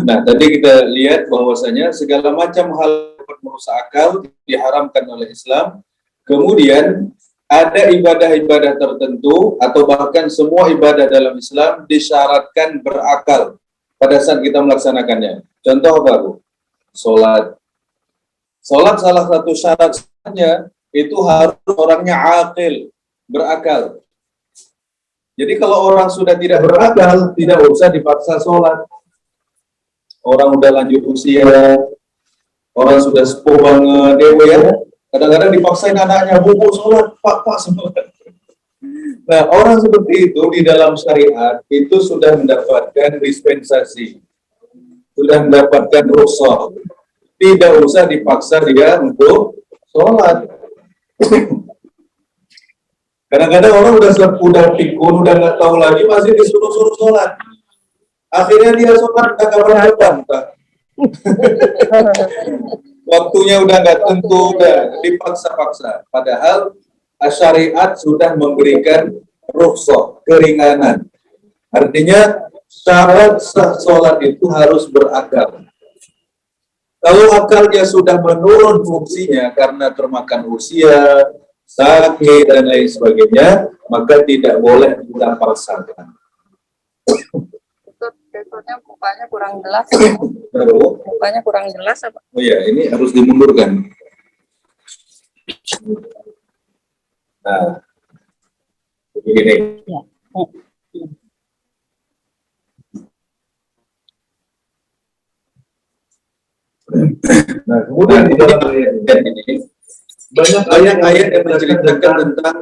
Nah, tadi kita lihat bahwasanya segala macam hal yang merusak akal diharamkan oleh Islam. Kemudian ada ibadah-ibadah tertentu atau bahkan semua ibadah dalam Islam disyaratkan berakal pada saat kita melaksanakannya. Contoh apa, Bu? Salat. Salat salah satu syaratnya itu harus orangnya akil, berakal. Jadi kalau orang sudah tidak berakal, tidak usah dipaksa sholat. Orang udah lanjut usia, orang sudah sepuh banget, ya. Kadang-kadang dipaksain anaknya, buku sholat, pak semua. Nah, orang seperti itu di dalam syariat itu sudah mendapatkan dispensasi, sudah mendapatkan rukhsah. Tidak usah dipaksa dia untuk sholat. Kadang-kadang orang udah pikun, udah nggak tahu lagi, masih disuruh-suruh sholat. Akhirnya dia sholat nggak kapan-kapan. Waktunya udah nggak tentu, udah dipaksa-paksa. Padahal syariat sudah memberikan rukhsah, keringanan. Artinya syarat sah sholat itu harus berakal. Kalau akalnya sudah menurun fungsinya karena termakan usia, sakit, dan lain sebagainya, maka tidak boleh kita paksakan. Betulnya mukanya kurang jelas. Baru? Mukanya kurang jelas apa? Oh ya, ini harus dimundurkan. Nah, begini. Ya. Nah, kemudian di dalam ayat ini banyak ayat-ayat yang menceritakan tentang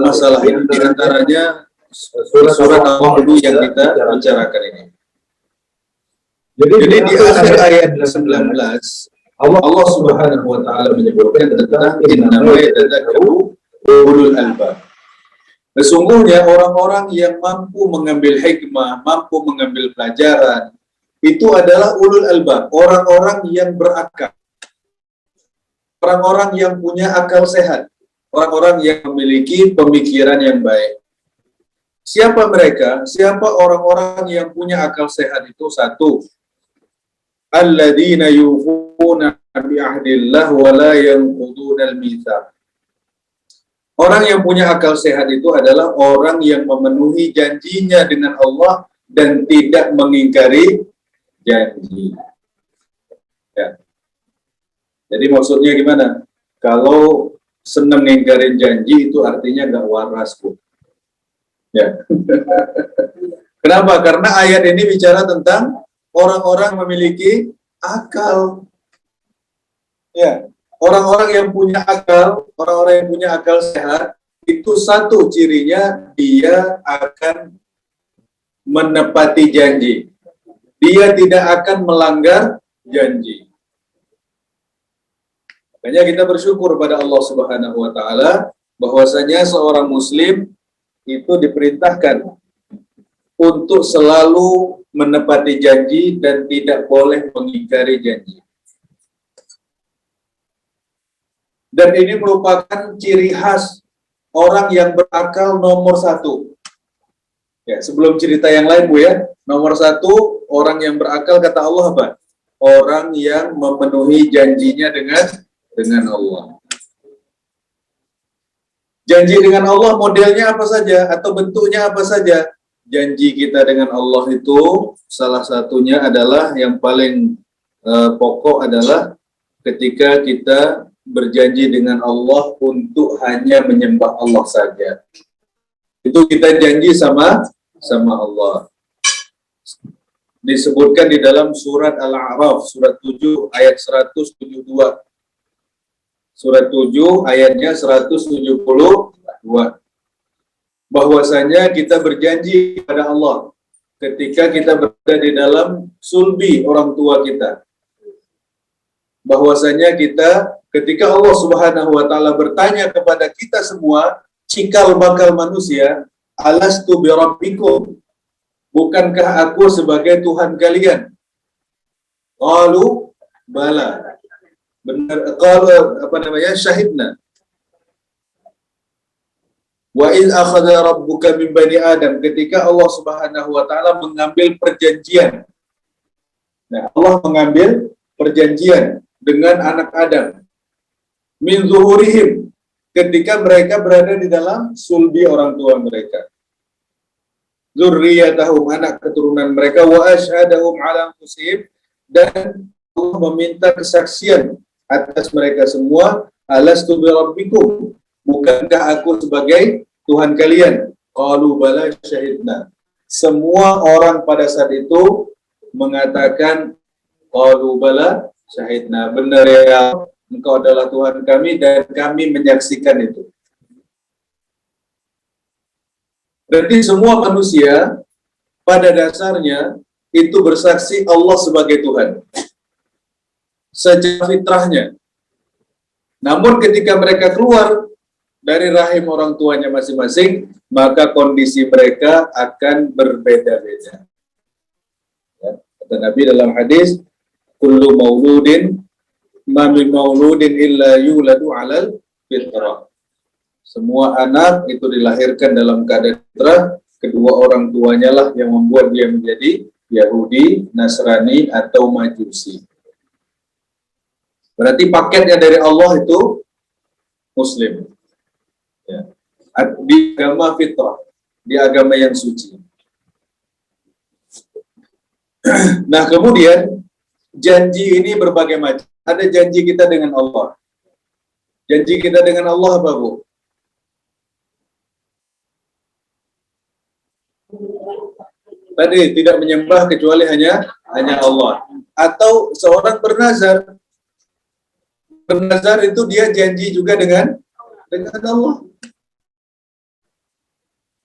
masalah ini, di antaranya surat Al-Hud yang kita bicarakan ini. Jadi di akhir ayat 19 Allah Subhanahu wa taala menyebutkan tentang innama yatadzakkaru ulul albab. Sesungguhnya orang-orang yang mampu mengambil hikmah, mampu mengambil pelajaran, itu adalah ulul albab, orang-orang yang berakal. Orang-orang yang punya akal sehat, orang-orang yang memiliki pemikiran yang baik. Siapa mereka? Siapa orang-orang yang punya akal sehat itu? Satu, alladzina yufuna bi ahdillah wa la yanquduna al-mitsaq. Orang yang punya akal sehat itu adalah orang yang memenuhi janjinya dengan Allah dan tidak mengingkari janji. Ya. Jadi maksudnya gimana? Kalau senang ngingkarin janji itu artinya nggak waras, Bu. Ya. Kenapa? Karena ayat ini bicara tentang orang-orang memiliki akal. Ya, orang-orang yang punya akal, orang-orang yang punya akal sehat, itu satu cirinya dia akan menepati janji. Dia tidak akan melanggar janji. Makanya kita bersyukur pada Allah Subhanahu wa taala bahwasanya seorang muslim itu diperintahkan untuk selalu menepati janji dan tidak boleh mengingkari janji. Dan ini merupakan ciri khas orang yang berakal nomor satu. Ya, sebelum cerita yang lain, Bu ya, nomor satu orang yang berakal kata Allah apa? Orang yang memenuhi janjinya dengan Allah. Janji dengan Allah modelnya apa saja atau bentuknya apa saja? Janji kita dengan Allah itu salah satunya adalah yang paling pokok adalah ketika kita berjanji dengan Allah untuk hanya menyembah Allah saja. Itu kita janji sama Allah. Disebutkan di dalam surat Al-A'raf, surat 7 ayat 172. Surat 7 ayatnya 172. Bahwasanya kita berjanji kepada Allah ketika kita berada di dalam sulbi orang tua kita. Bahwasanya kita ketika Allah Subhanahu wa taala bertanya kepada kita semua, cikal bakal manusia, alastu bi rabbikum? Bukankah aku sebagai Tuhan kalian? Qalu bala. Benar, syahidna. Wa iz akhadha rabbuka min bani Adam, ketika Allah Subhanahu wa taala mengambil perjanjian Nah, Allah mengambil perjanjian dengan anak Adam min zuhurihim, ketika mereka berada di dalam sulbi orang tua mereka. Zurriyatahum, anak keturunan mereka, wa asyhadahum ala anfusihim, dan Allah meminta kesaksian atas mereka semua, alastu bi rabbikum, bukankah aku sebagai Tuhan kalian? Qalu bala syahidna. Semua orang pada saat itu mengatakan qalu bala syahidna, benar ya Engkau adalah Tuhan kami dan kami menyaksikan itu. Berarti semua manusia pada dasarnya itu bersaksi Allah sebagai Tuhan secara fitrahnya. Namun ketika mereka keluar dari rahim orang tuanya masing-masing, maka kondisi mereka akan berbeda-beda. Ya, kata Nabi dalam hadis, kullu mauludin ma min mauludin illa yuladu 'alal fitrah. Semua anak itu dilahirkan dalam keadaan fitrah, kedua orang tuanya lah yang membuat dia menjadi Yahudi, Nasrani, atau Majusi. Berarti paketnya dari Allah itu Muslim. Ya. Di agama fitrah, di agama yang suci. Nah, kemudian janji ini berbagai macam. Ada janji kita dengan Allah. Janji kita dengan Allah apa, Bu? Tadi tidak menyembah kecuali hanya Allah. Atau seorang bernazar. Bernazar itu dia janji juga dengan Allah.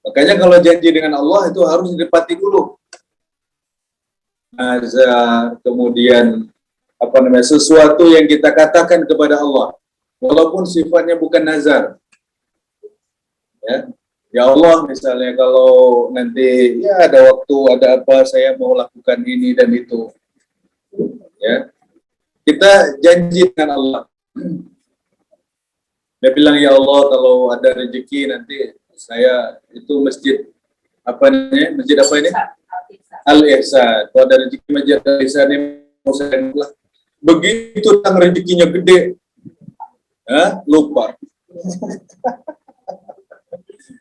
Makanya kalau janji dengan Allah itu harus ditepati dulu. Nazar, kemudian sesuatu yang kita katakan kepada Allah, walaupun sifatnya bukan nazar. Ya Allah, misalnya kalau nanti ya ada waktu, ada apa, saya mau lakukan ini dan itu. Ya, kita janji dengan Allah. Dia bilang, ya Allah, kalau ada rezeki nanti saya itu masjid apa ini? Al-Ihsan. Kalau ada rezeki masjid Al-Ihsan ini mau saya lah. Begitu tentang rezekinya gede, lupa.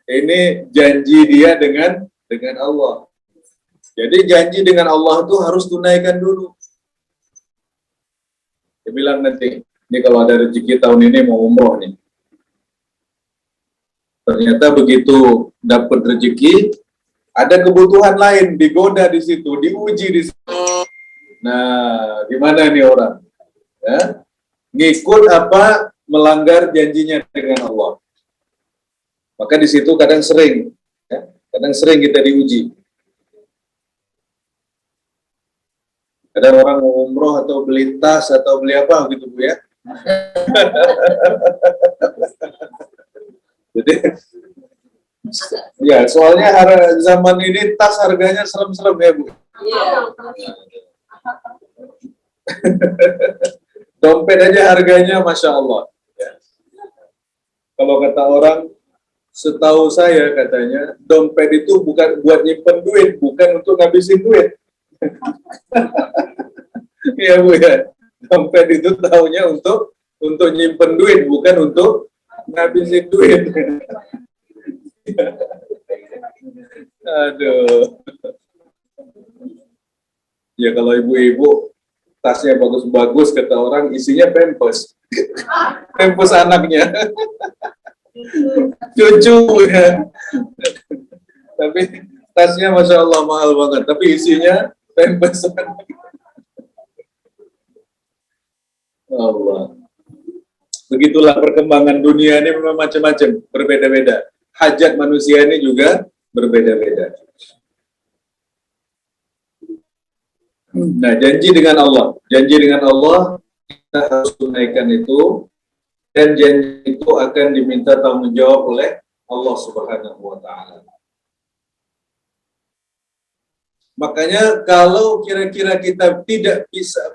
Ini janji dia dengan Allah. Jadi janji dengan Allah itu harus tunaikan dulu. Dia bilang nanti, ini kalau ada rezeki tahun ini mau umroh nih. Ternyata begitu dapat rezeki, ada kebutuhan lain, digoda di situ, diuji di situ. Nah, gimana nih orang? Ya? Ngikut apa? Melanggar janjinya dengan Allah. Maka di situ kadang sering kita diuji. Kadang orang mau umroh atau beli tas atau beli apa gitu, Bu, ya. Jadi, ya soalnya zaman ini tas harganya serem-serem ya, Bu. Dompet aja harganya Masya Allah. Ya. Kalau kata orang, setahu saya katanya, dompet itu bukan buat nyimpen duit, bukan untuk ngabisin duit. Iya, Bu, ya. Dompet itu tahunya untuk nyimpen duit, bukan untuk ngabisin duit. Aduh. Ya kalau ibu-ibu tasnya bagus-bagus, kata orang isinya pampers. Pampers anaknya. Cucu ya. Tapi tasnya Masya Allah mahal banget, tapi isinya pampers. Allah. Begitulah perkembangan dunia ini, memang macam-macam, berbeda-beda. Hajat manusia ini juga berbeda-beda. Nah, janji dengan Allah kita harus tunaikan itu, dan janji itu akan diminta tanggung jawab oleh Allah Subhanahu wa Ta'ala. Makanya kalau kira-kira kita tidak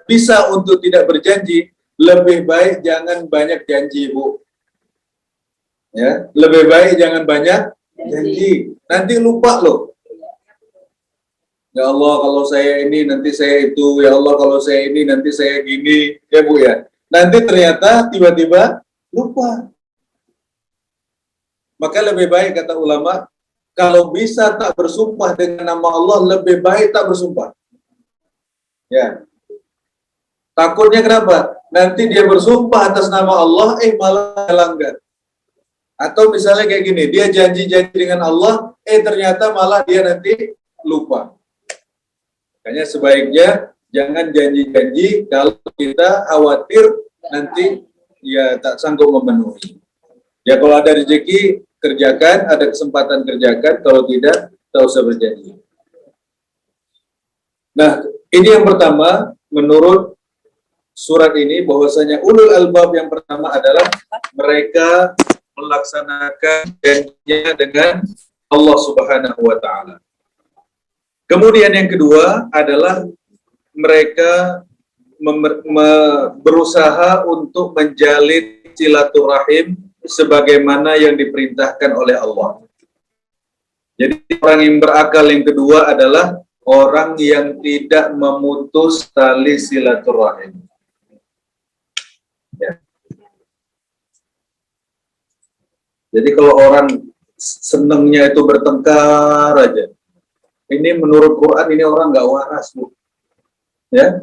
bisa untuk tidak berjanji, lebih baik jangan banyak janji, Bu. Ya, lebih baik jangan banyak janji. Nanti lupa loh. Ya Allah, kalau saya ini nanti saya itu, ya Allah kalau saya ini nanti saya gini, ya Bu ya. Nanti ternyata tiba-tiba lupa. Maka lebih baik kata ulama, kalau bisa tak bersumpah dengan nama Allah, lebih baik tak bersumpah. Ya. Takutnya kenapa? Nanti dia bersumpah atas nama Allah, malah melanggar. Atau misalnya kayak gini, dia janji-janji dengan Allah, ternyata malah dia nanti lupa. Makanya sebaiknya jangan janji-janji kalau kita khawatir nanti ya tak sanggup memenuhi. Ya kalau ada rezeki kerjakan, ada kesempatan kerjakan, kalau tidak tak usah berjanji. Nah, ini yang pertama menurut surat ini bahwasanya ulul albab yang pertama adalah mereka melaksanakan janjinya dengan Allah Subhanahu wa taala. Kemudian yang kedua adalah mereka berusaha untuk menjalin silaturahim sebagaimana yang diperintahkan oleh Allah. Jadi orang yang berakal yang kedua adalah orang yang tidak memutus tali silaturahim. Ya. Jadi kalau orang senangnya itu bertengkar aja, ini menurut Quran ini orang nggak waras, Bu. Ya,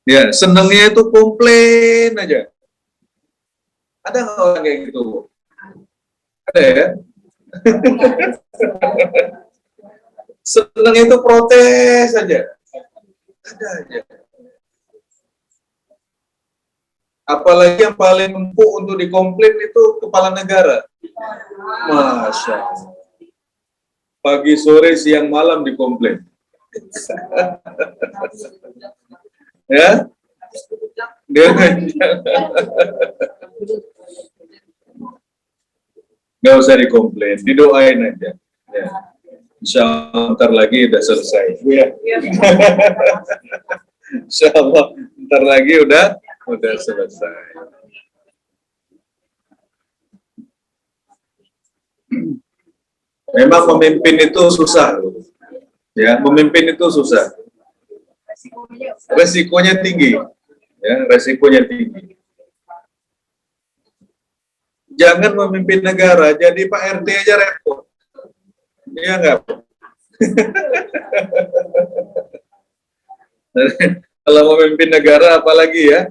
ya senangnya itu komplain aja. Ada nggak orang kayak gitu, Bu? Ada ya? Senang itu protes aja. Ada aja. Apalagi yang paling empuk untuk dikomplain itu kepala negara. Masya Allah. Pagi, sore, siang, malam dikomplain. Ya? Nggak usah dikomplain, didoain aja. Ya. Insya Allah ntar lagi udah selesai. Ya. Insya Allah ntar lagi udah selesai. Memang memimpin itu susah, ya. Memimpin itu susah. Resikonya tinggi, ya. Resikonya tinggi. Jangan memimpin negara, jadi Pak RT aja repot. Iya nggak? Kalau memimpin negara, apalagi ya,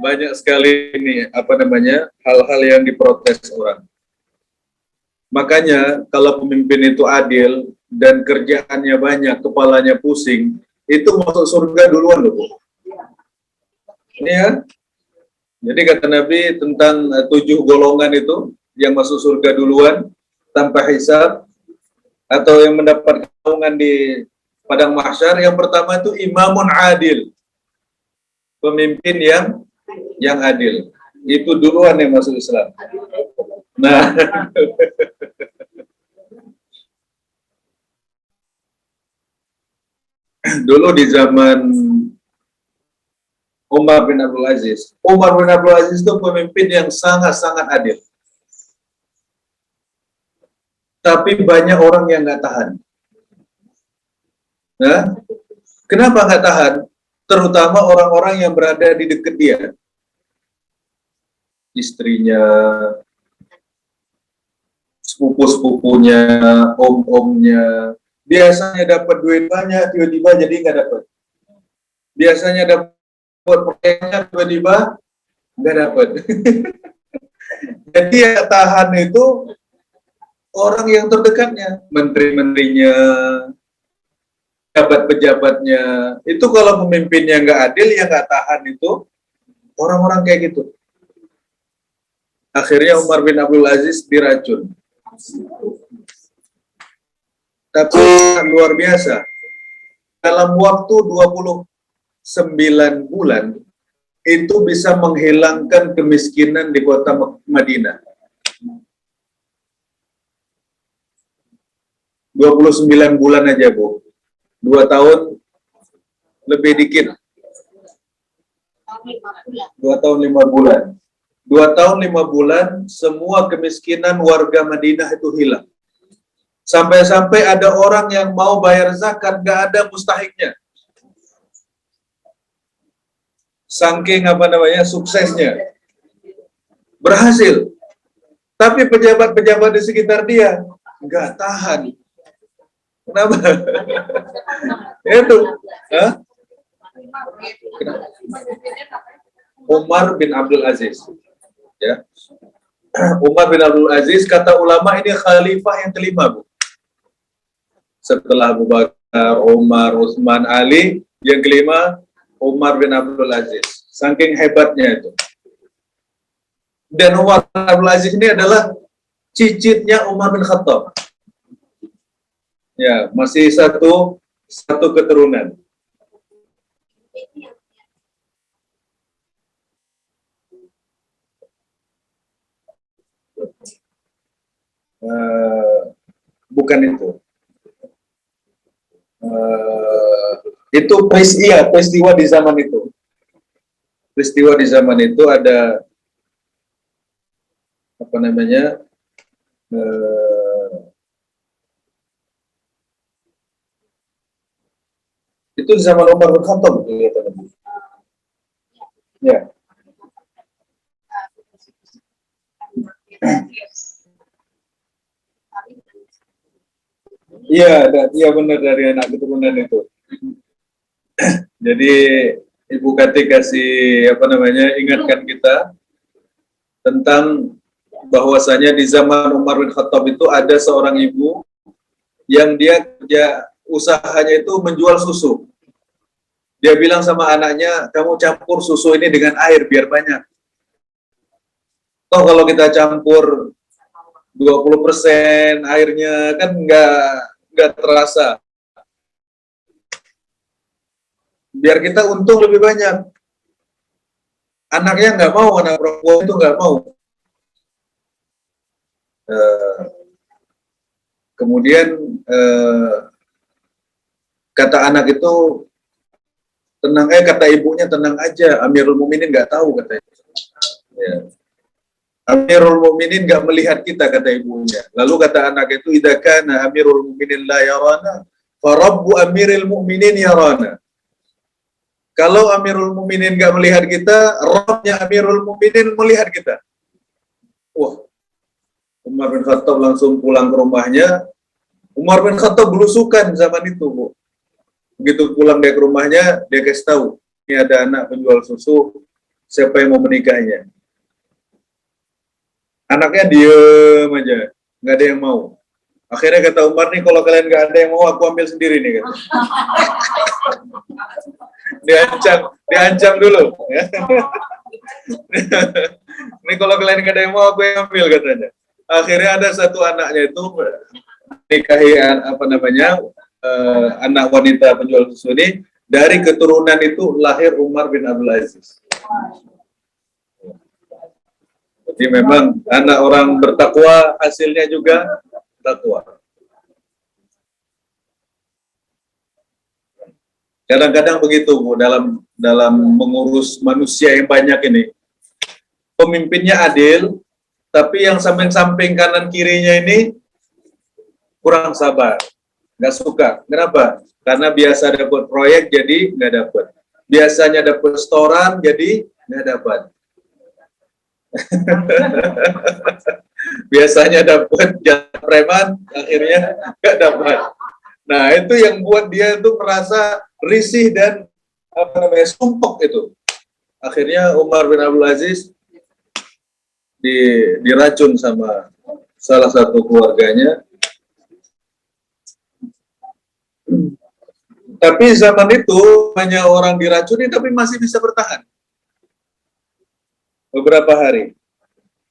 banyak sekali ini hal-hal yang diprotes orang. Makanya kalau pemimpin itu adil dan kerjaannya banyak, kepalanya pusing, itu masuk surga duluan loh, Bu. Ini ya. Jadi kata Nabi tentang 7 golongan itu yang masuk surga duluan tanpa hisab atau yang mendapat keuntungan di padang mahsyar. Yang pertama itu imamun adil, pemimpin yang adil. Itu duluan yang masuk Islam. Nah, dulu di zaman Umar bin Abdul Aziz. Umar bin Abdul Aziz itu pemimpin yang sangat-sangat adil. Tapi banyak orang yang nggak tahan. Nah, kenapa nggak tahan? Terutama orang-orang yang berada di dekat dia. Istrinya, sepupu-sepupunya, om-omnya. Biasanya dapat duit banyak, tiba-tiba jadi nggak dapat. Biasanya dapat proyeknya, tiba-tiba nggak dapat. Jadi yang tahan itu orang yang terdekatnya, menteri-menterinya, pejabat-pejabatnya. Itu kalau pemimpinnya nggak adil, yang nggak tahan itu orang-orang kayak gitu. Akhirnya Umar bin Abdul Aziz diracun. Tapi luar biasa. Dalam waktu 29 bulan, itu bisa menghilangkan kemiskinan di kota Madinah. 29 bulan aja, Bu. 2 tahun lebih dikit. 2 tahun 5 bulan. 2 tahun 5 bulan, semua kemiskinan warga Madinah itu hilang. Sampai-sampai ada orang yang mau bayar zakat, nggak ada mustahiknya. Saking suksesnya. Berhasil. Tapi pejabat-pejabat di sekitar dia nggak tahan. Kenapa? Itu. Hah? Umar bin Abdul Aziz. Ya. Umar bin Abdul Aziz, kata ulama, ini khalifah yang kelima, Bu. Setelah Abu Bakar, Umar, Utsman, Ali, yang kelima Umar bin Abdul Aziz. Saking hebatnya itu. Dan Umar bin Abdul Aziz ini adalah cicitnya Umar bin Khattab. Ya, masih satu keturunan. Bukan itu. Itu peristiwa di zaman itu. Peristiwa di zaman itu ada itu di zaman Umar bin Khattab. Ya. Iya benar, dari anak keturunan itu. Jadi Ibu Kati kasih ingatkan kita tentang bahwasanya di zaman Umar bin Khattab itu ada seorang ibu yang dia kerja usahanya itu menjual susu. Dia bilang sama anaknya, kamu campur susu ini dengan air biar banyak. Toh kalau kita campur 20% airnya kan nggak terasa. Biar kita untung lebih banyak. Anaknya nggak mau, anak perempuan itu nggak mau. Kemudian kata anak itu tenang, kata ibunya tenang aja, Amirul Mukminin nggak tahu katanya. Ya. Amirul Mukminin nggak melihat kita, kata ibunya. Lalu kata anak itu, idza kana Amirul Mukminin la yarana, fa Rabbu Amiril Mukminin yarana. Kalau Amirul Mukminin nggak melihat kita, Rabbnya Amirul Mukminin melihat kita. Wah, Umar bin Khattab langsung pulang ke rumahnya. Umar bin Khattab belusukan zaman itu, Bu. Begitu pulang dia ke rumahnya, dia kasih tahu, ini ada anak penjual susu, siapa yang mau menikahinya. Anaknya diem aja, nggak ada yang mau. Akhirnya kata Umar, nih kalau kalian nggak ada yang mau, aku ambil sendiri nih. Kata. Diancam dulu. Ya. Ini kalau kalian nggak ada yang mau, aku yang ambil, katanya. Akhirnya ada satu anaknya itu nikahi anak wanita penjual susu ini. Dari keturunan itu lahir Umar bin Abdul Aziz. Jadi memang anak orang bertakwa hasilnya juga takwa. Kadang-kadang begitu, Bu, dalam mengurus manusia yang banyak ini. Pemimpinnya adil, tapi yang samping-samping kanan kirinya ini kurang sabar, nggak suka. Kenapa? Karena biasa dapat proyek jadi nggak dapat. Biasanya dapat setoran jadi nggak dapat. Biasanya dapat jatah preman, akhirnya nggak dapat. Nah, itu yang buat dia itu merasa risih dan sumpek itu. Akhirnya Umar bin Abdul Aziz diracun sama salah satu keluarganya. Tapi zaman itu hanya orang diracuni tapi masih bisa bertahan beberapa hari.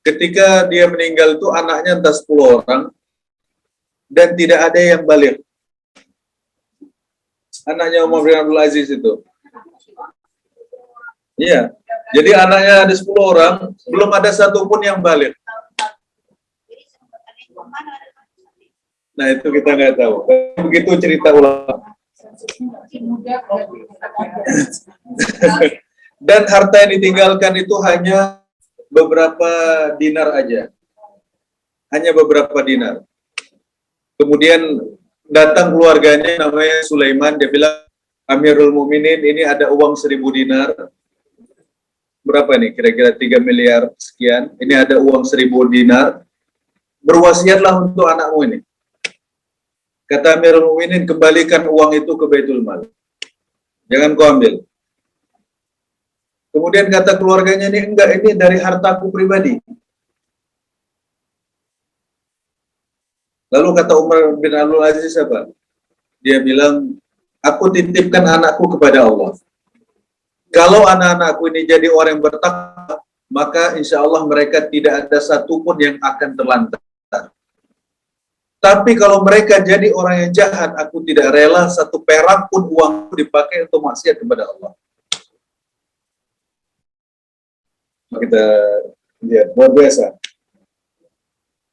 Ketika dia meninggal itu anaknya entah 10 orang dan tidak ada yang balik. Anaknya Umar bin Abdul Aziz itu. Iya. Jadi anaknya ada 10 orang, belum ada satupun yang balik. Nah, itu kita nggak tahu. Begitu cerita ulama. Dan harta yang ditinggalkan itu hanya beberapa dinar aja. Hanya beberapa dinar. Kemudian datang keluarganya namanya Sulaiman, dia bilang, Amirul Mukminin, ini ada uang 1.000 dinar. Berapa nih? Kira-kira 3 miliar sekian. Ini ada uang 1.000 dinar. Berwasiatlah untuk anakmu ini. Kata Amirul Mukminin, kembalikan uang itu ke Baitul Mal. Jangan kau ambil. Kemudian kata keluarganya ini, enggak, ini dari hartaku pribadi. Lalu kata Umar bin Abdul Aziz apa? Dia bilang, aku titipkan anakku kepada Allah. Kalau anak-anakku ini jadi orang yang bertakwa, maka insya Allah mereka tidak ada satupun yang akan terlantar. Tapi kalau mereka jadi orang yang jahat, aku tidak rela satu perak pun uangku dipakai untuk maksiat kepada Allah. Kita lihat, luar biasa.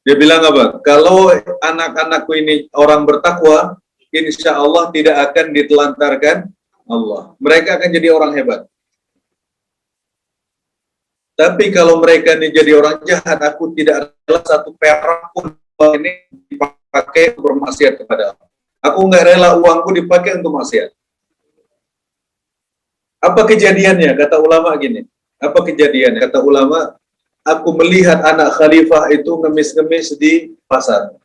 Dia bilang apa? Kalau anak-anakku ini orang bertakwa, insya Allah tidak akan ditelantarkan Allah. Mereka akan jadi orang hebat. Tapi kalau mereka ini jadi orang jahat, aku tidak rela satu perak pun ini dipakai untuk bermaksiat kepada Allah. Aku nggak rela uangku dipakai untuk maksiat. Apa kejadiannya? Kata ulama gini. Apa kejadiannya? Kata ulama, aku melihat anak khalifah itu ngemis-ngemis di pasar.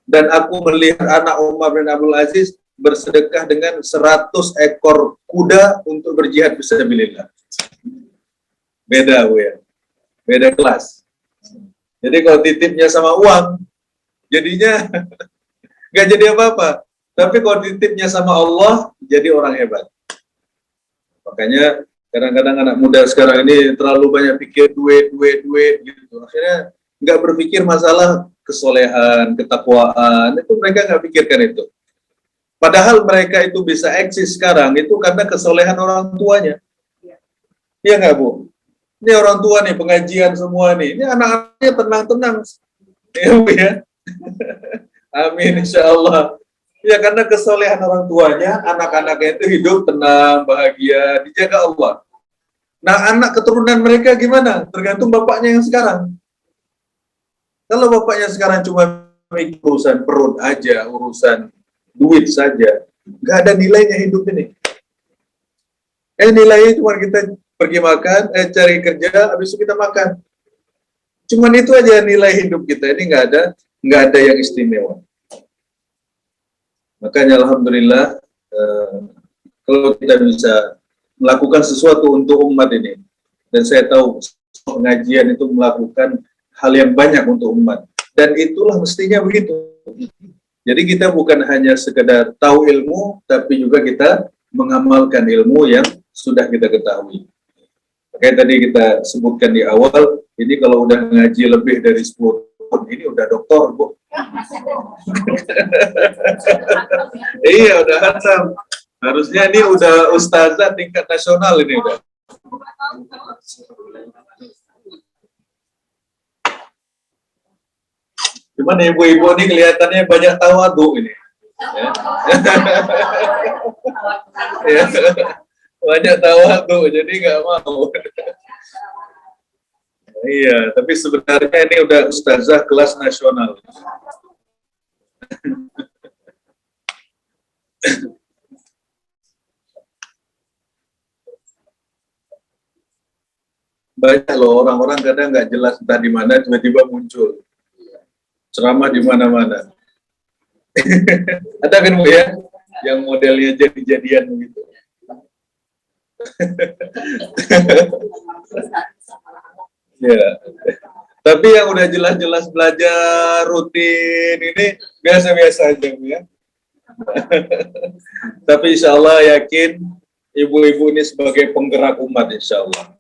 Dan aku melihat anak Umar bin Abdul Aziz bersedekah dengan 100 ekor kuda untuk berjihad fisabilillah. Beda, Bu ya. Beda kelas. Jadi kalau titipnya sama uang, jadinya nggak jadi apa-apa. Tapi kalau titipnya sama Allah, jadi orang hebat. Makanya kadang-kadang anak muda sekarang ini terlalu banyak pikir duit gitu. Akhirnya nggak berpikir masalah kesolehan, ketakwaan, itu mereka nggak pikirkan itu. Padahal mereka itu bisa eksis sekarang itu karena kesolehan orang tuanya. Iya nggak, Bu? Ini orang tua nih, pengajian semua nih. Ini anak-anaknya tenang-tenang. Ya, Bu ya. Amin, insya Allah. Ya, karena kesolehan orang tuanya, anak-anaknya itu hidup tenang, bahagia, dijaga Allah. Nah, anak keturunan mereka gimana? Tergantung bapaknya yang sekarang. Kalau bapaknya sekarang cuma mikir urusan perut aja, urusan duit saja, nggak ada nilainya hidup ini. Nilainya cuma kita pergi makan, cari kerja, habis itu kita makan. Cuman itu aja nilai hidup kita. Ini nggak ada yang istimewa. Makanya alhamdulillah kalau kita bisa melakukan sesuatu untuk umat ini, dan saya tahu pengajian itu melakukan hal yang banyak untuk umat, dan itulah mestinya begitu. Jadi kita bukan hanya sekedar tahu ilmu, tapi juga kita mengamalkan ilmu yang sudah kita ketahui. Makanya tadi kita sebutkan di awal, ini kalau udah ngaji lebih dari 10 tahun, ini udah doktor, Bu. Iya, udah hatam. Harusnya ini udah ustazah tingkat nasional ini udah. Cuman ibu-ibu ini kelihatannya banyak tawadu ini. Ya. Ya. Banyak tawadu, jadi nggak mau. Iya, tapi sebenarnya ini udah ustazah kelas nasional. Banyak loh orang-orang kadang nggak jelas entah di mana tiba-tiba muncul ceramah di mana-mana. Ada kan, Bu ya, yang modelnya jadi-jadian begitu. Ya. Tapi yang udah jelas-jelas belajar rutin ini biasa-biasa aja, Bu ya. Tapi insya Allah yakin ibu-ibu ini sebagai penggerak umat insya Allah.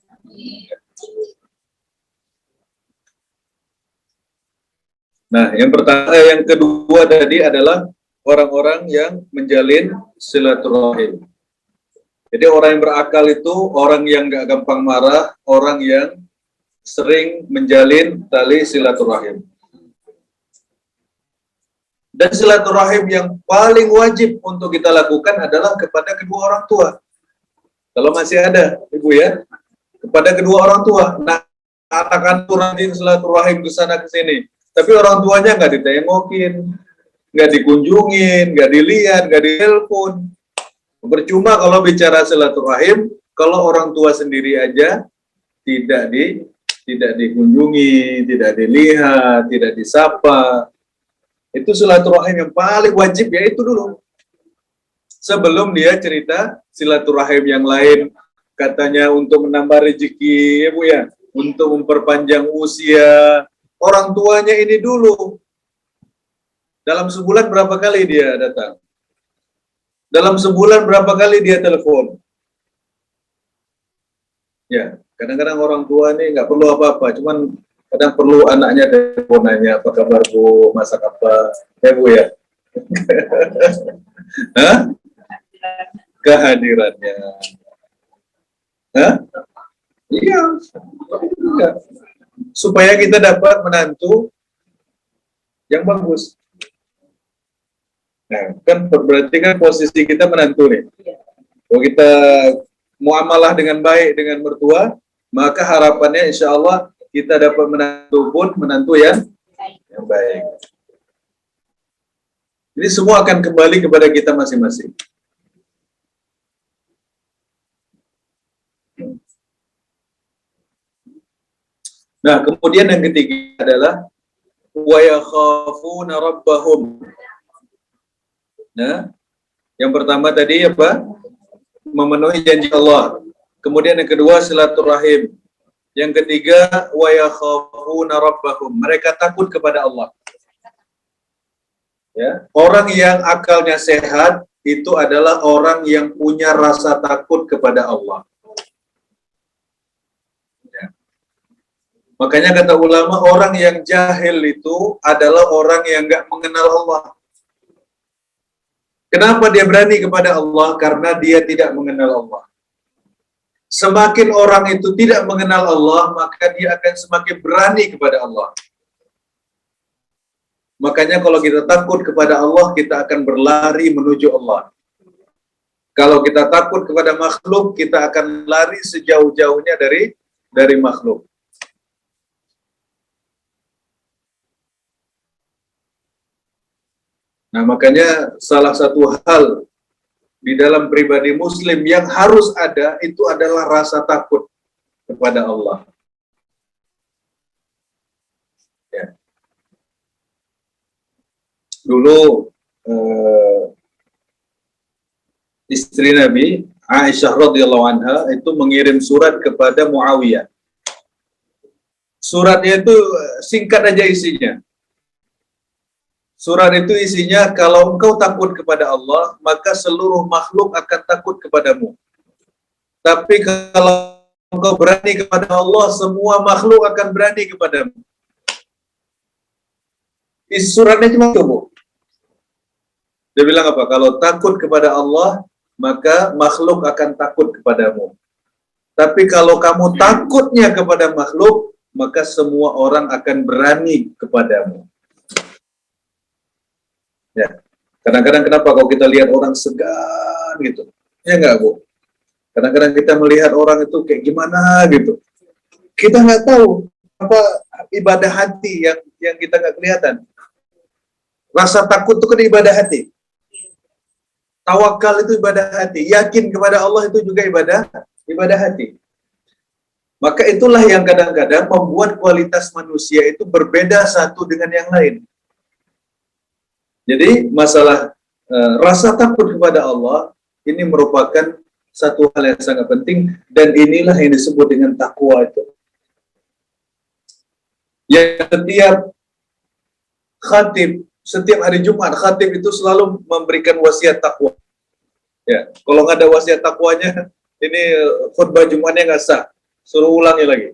Nah, yang pertama, yang kedua tadi adalah orang-orang yang menjalin silaturahim. Jadi orang yang berakal itu orang yang nggak gampang marah, orang yang sering menjalin tali silaturahim. Dan silaturahim yang paling wajib untuk kita lakukan adalah kepada kedua orang tua. Kalau masih ada, Ibu ya, kepada kedua orang tua. Nah, anak-anak rajin silaturahim ke sana ke sini, tapi orang tuanya nggak ditengokin, nggak dikunjungin, nggak dilihat, nggak ditelepon. Percuma kalau bicara silaturahim, kalau orang tua sendiri aja tidak dikunjungi, tidak dilihat, tidak disapa. Itu silaturahim yang paling wajib, ya itu dulu. Sebelum dia cerita silaturahim yang lain, katanya untuk menambah rezeki, ya Bu ya, untuk memperpanjang usia. Orang tuanya ini dulu. Dalam sebulan berapa kali dia datang? Dalam sebulan berapa kali dia telepon? Ya, kadang-kadang orang tua ini nggak perlu apa-apa, cuman kadang perlu anaknya teleponannya, apa kabar Bu, masak apa, ya Bu ya? Hah? Kehadirannya. Hah? Iya. Iya. Supaya kita dapat menantu yang bagus. Nah, kan berarti kan posisi kita menantu nih. Kalau kita muamalah dengan baik dengan mertua, maka harapannya insya Allah kita dapat menantu yang baik. Ini semua akan kembali kepada kita masing-masing. Nah, kemudian yang ketiga adalah wa yakhafuna rabbahum. Nah, yang pertama tadi apa? Memenuhi janji Allah. Kemudian yang kedua silaturahim. Yang ketiga wa yakhafuna rabbahum. Mereka takut kepada Allah. Ya, orang yang akalnya sehat itu adalah orang yang punya rasa takut kepada Allah. Ya. Makanya kata ulama, orang yang jahil itu adalah orang yang nggak mengenal Allah. Kenapa dia berani kepada Allah? Karena dia tidak mengenal Allah. Semakin orang itu tidak mengenal Allah, maka dia akan semakin berani kepada Allah. Makanya kalau kita takut kepada Allah, kita akan berlari menuju Allah. Kalau kita takut kepada makhluk, kita akan lari sejauh-jauhnya dari makhluk. Nah, makanya salah satu hal di dalam pribadi muslim yang harus ada itu adalah rasa takut kepada Allah. Ya. Dulu istri Nabi Aisyah radhiyallahu anha itu mengirim surat kepada Muawiyah. Suratnya itu singkat aja isinya. Surat itu isinya, kalau engkau takut kepada Allah, maka seluruh makhluk akan takut kepadamu. Tapi kalau engkau berani kepada Allah, semua makhluk akan berani kepadamu. Isi suratnya cuma itu, Bu. Dia bilang apa? Kalau takut kepada Allah, maka makhluk akan takut kepadamu. Tapi kalau kamu takutnya kepada makhluk, maka semua orang akan berani kepadamu. Ya, kadang-kadang kenapa kalau kita lihat orang segan gitu, ya enggak Bu? Kadang-kadang kita melihat orang itu kayak gimana gitu, kita nggak tahu apa ibadah hati yang kita nggak kelihatan. Rasa takut itu kan ibadah hati, tawakal itu ibadah hati, yakin kepada Allah itu juga ibadah hati. Maka itulah yang kadang-kadang membuat kualitas manusia itu berbeda satu dengan yang lain. Jadi masalah rasa takut kepada Allah ini merupakan satu hal yang sangat penting, dan inilah yang disebut dengan takwa itu. Yang setiap hari Jumat khatib itu selalu memberikan wasiat takwa. Ya, kalau nggak ada wasiat takwanya, ini khutbah Jumatnya nggak sah. Suruh ulangi lagi.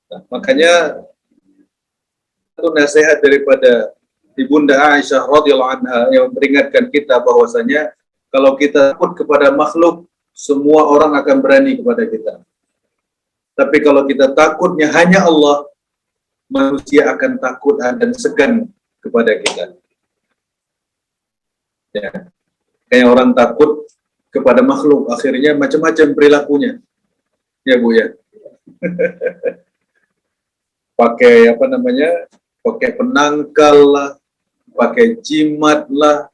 Nah, makanya itu nasihat daripada Ibunda Aisyah radhiyallahu anha yang memperingatkan kita bahwasanya kalau kita takut kepada makhluk, semua orang akan berani kepada kita. Tapi kalau kita takutnya hanya Allah, manusia akan takut dan segan kepada kita. Ya. Kayak orang takut kepada makhluk, akhirnya macam-macam perilakunya. Ya Bu ya. Pakai pakai penangkal lah, pakai jimat lah,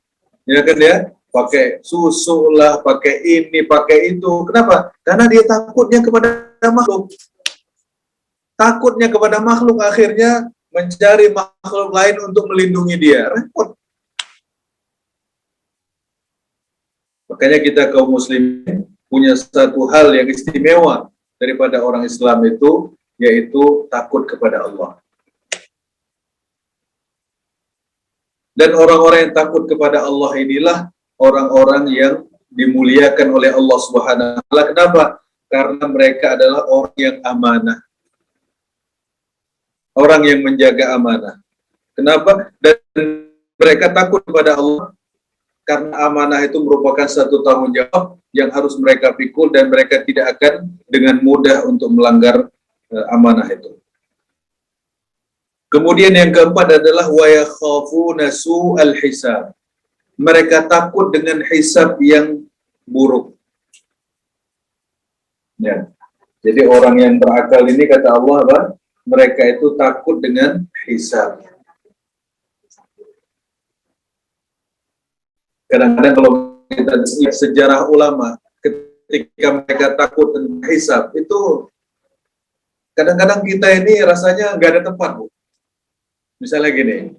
ya kan ya, pakai susu lah, pakai ini, pakai itu. Kenapa? Karena dia takutnya kepada makhluk. Takutnya kepada makhluk, akhirnya mencari makhluk lain untuk melindungi dia. Repot. Makanya kita kaum muslimin punya satu hal yang istimewa daripada orang Islam itu, yaitu takut kepada Allah. Dan orang-orang yang takut kepada Allah inilah orang-orang yang dimuliakan oleh Allah Subhanahu wa taala. Kenapa? Karena mereka adalah orang yang amanah. Orang yang menjaga amanah. Kenapa? Dan mereka takut kepada Allah karena amanah itu merupakan satu tanggung jawab yang harus mereka pikul dan mereka tidak akan dengan mudah untuk melanggar amanah itu. Kemudian yang keempat adalah wa yakhafuna su'al hisab. Mereka takut dengan hisab yang buruk. Ya. Jadi orang yang berakal ini kata Allah apa? Mereka itu takut dengan hisab. Kadang-kadang kalau kita lihat sejarah ulama, ketika mereka takut dengan hisab, itu kadang-kadang kita ini rasanya nggak ada tempat, Bu. Misalnya gini,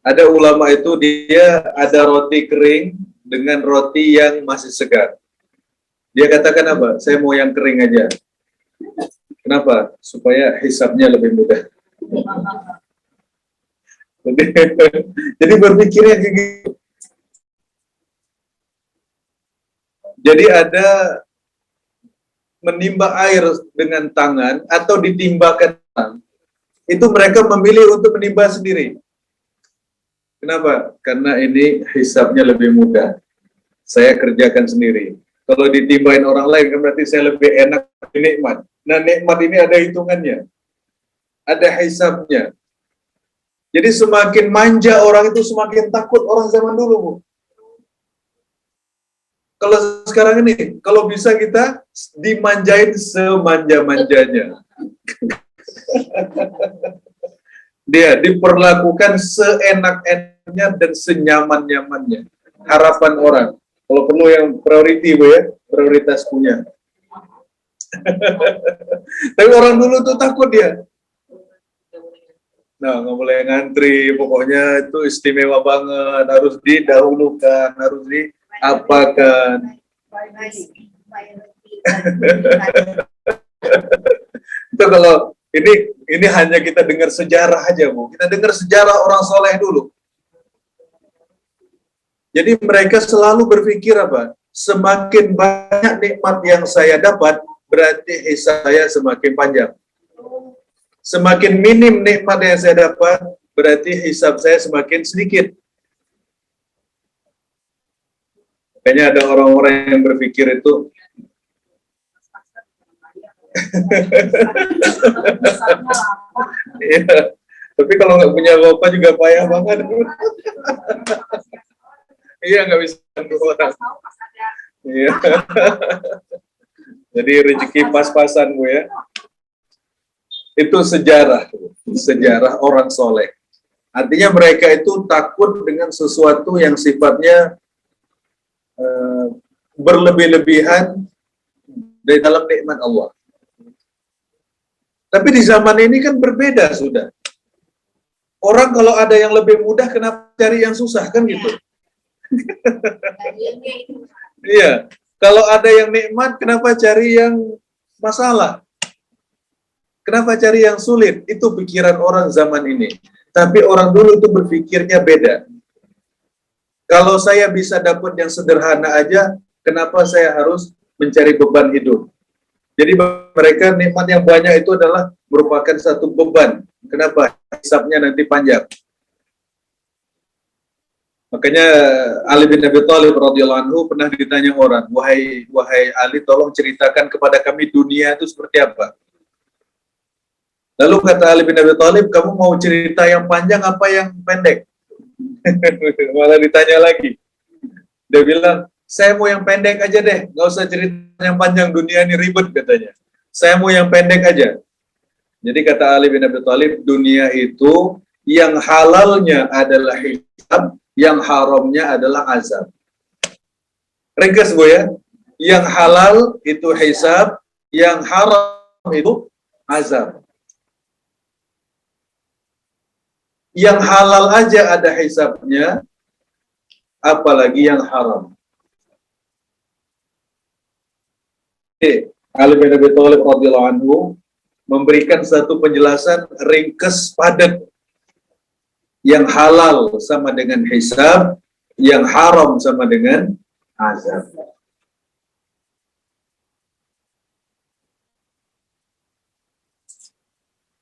ada ulama itu dia ada roti kering dengan roti yang masih segar. Dia katakan apa? Saya mau yang kering aja. Kenapa? Supaya hisabnya lebih mudah. Jadi berpikirnya kayak gitu. Jadi ada menimba air dengan tangan atau ditimbakan tangan. Itu mereka memilih untuk menimba sendiri. Kenapa? Karena ini hisabnya lebih mudah. Saya kerjakan sendiri. Kalau ditimbain orang lain kan berarti saya lebih enak nikmat. Nah, nikmat ini ada hitungannya. Ada hisabnya. Jadi semakin manja orang itu semakin takut orang zaman dulu, Bu. Kalau sekarang ini, kalau bisa kita dimanjain semanja-manjanya. Dia diperlakukan seenak-enaknya dan senyaman-nyamannya. Harapan orang. Kalau perlu yang priority, Bu ya, prioritas punya. Tapi orang dulu tuh takut dia. Nah, nggak boleh ngantri, pokoknya itu istimewa banget, harus didahulukan, harus diapakan. Itu kalau ini hanya kita dengar sejarah aja, Bu. Kita dengar sejarah orang soleh dulu. Jadi mereka selalu berpikir apa? Semakin banyak nikmat yang saya dapat, berarti hisab saya semakin panjang. Semakin minim nikmat yang saya dapat, berarti hisab saya semakin sedikit. Kayaknya ada orang-orang yang berpikir itu ya, tapi kalau nggak punya bapak juga payah banget. Iya, nggak bisa bantu orang. Iya. Jadi rezeki pas-pasan, Bu ya. Itu sejarah orang soleh. Artinya mereka itu takut dengan sesuatu yang sifatnya berlebih-lebihan dari dalam nikmat Allah. Tapi di zaman ini kan berbeda sudah. Orang kalau ada yang lebih mudah, kenapa cari yang susah kan gitu? Iya. Kalau ada yang nikmat, kenapa cari yang masalah? Kenapa cari yang sulit? Itu pikiran orang zaman ini. Tapi orang dulu itu berpikirnya beda. Kalau saya bisa dapat yang sederhana aja, kenapa saya harus mencari beban hidup? Jadi mereka nikmat yang banyak itu adalah merupakan satu beban. Kenapa? Hisabnya nanti panjang. Makanya Ali bin Abi Thalib radhiyallahu anhu pernah ditanya orang, wahai Ali, tolong ceritakan kepada kami dunia itu seperti apa? Lalu kata Ali bin Abi Thalib, kamu mau cerita yang panjang apa yang pendek? Malah ditanya lagi. Dia bilang, saya mau yang pendek aja deh, nggak usah cerita yang panjang, dunia ini ribet katanya. Saya mau yang pendek aja. Jadi kata Ali bin Abi Thalib, dunia itu yang halalnya adalah hisab, yang haramnya adalah azab. Ringkas Bu ya, yang halal itu hisab, yang haram itu azab. Yang halal aja ada hisabnya, apalagi yang haram. Ali bin Abi Thalib radhiyallahu anhu memberikan satu penjelasan ringkas padat. Yang halal sama dengan hisab, yang haram sama dengan azab.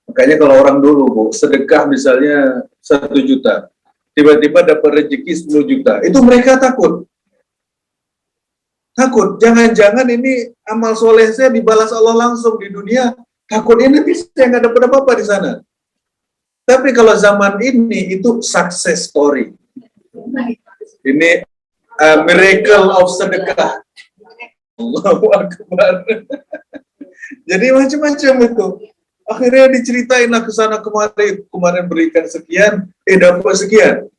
Makanya kalau orang dulu Bu, sedekah misalnya 1 juta, tiba-tiba dapat rezeki 10 juta, itu mereka takut. Takut, jangan-jangan ini amal soleh saya dibalas Allah langsung di dunia, takutnya nanti saya nggak dapat apa-apa di sana. Tapi kalau zaman ini itu success story. Ini miracle of sedekah. Allahu Akbar. Jadi macam-macam itu. Akhirnya diceritain lah ke sana kemarin berikan sekian, dapat sekian.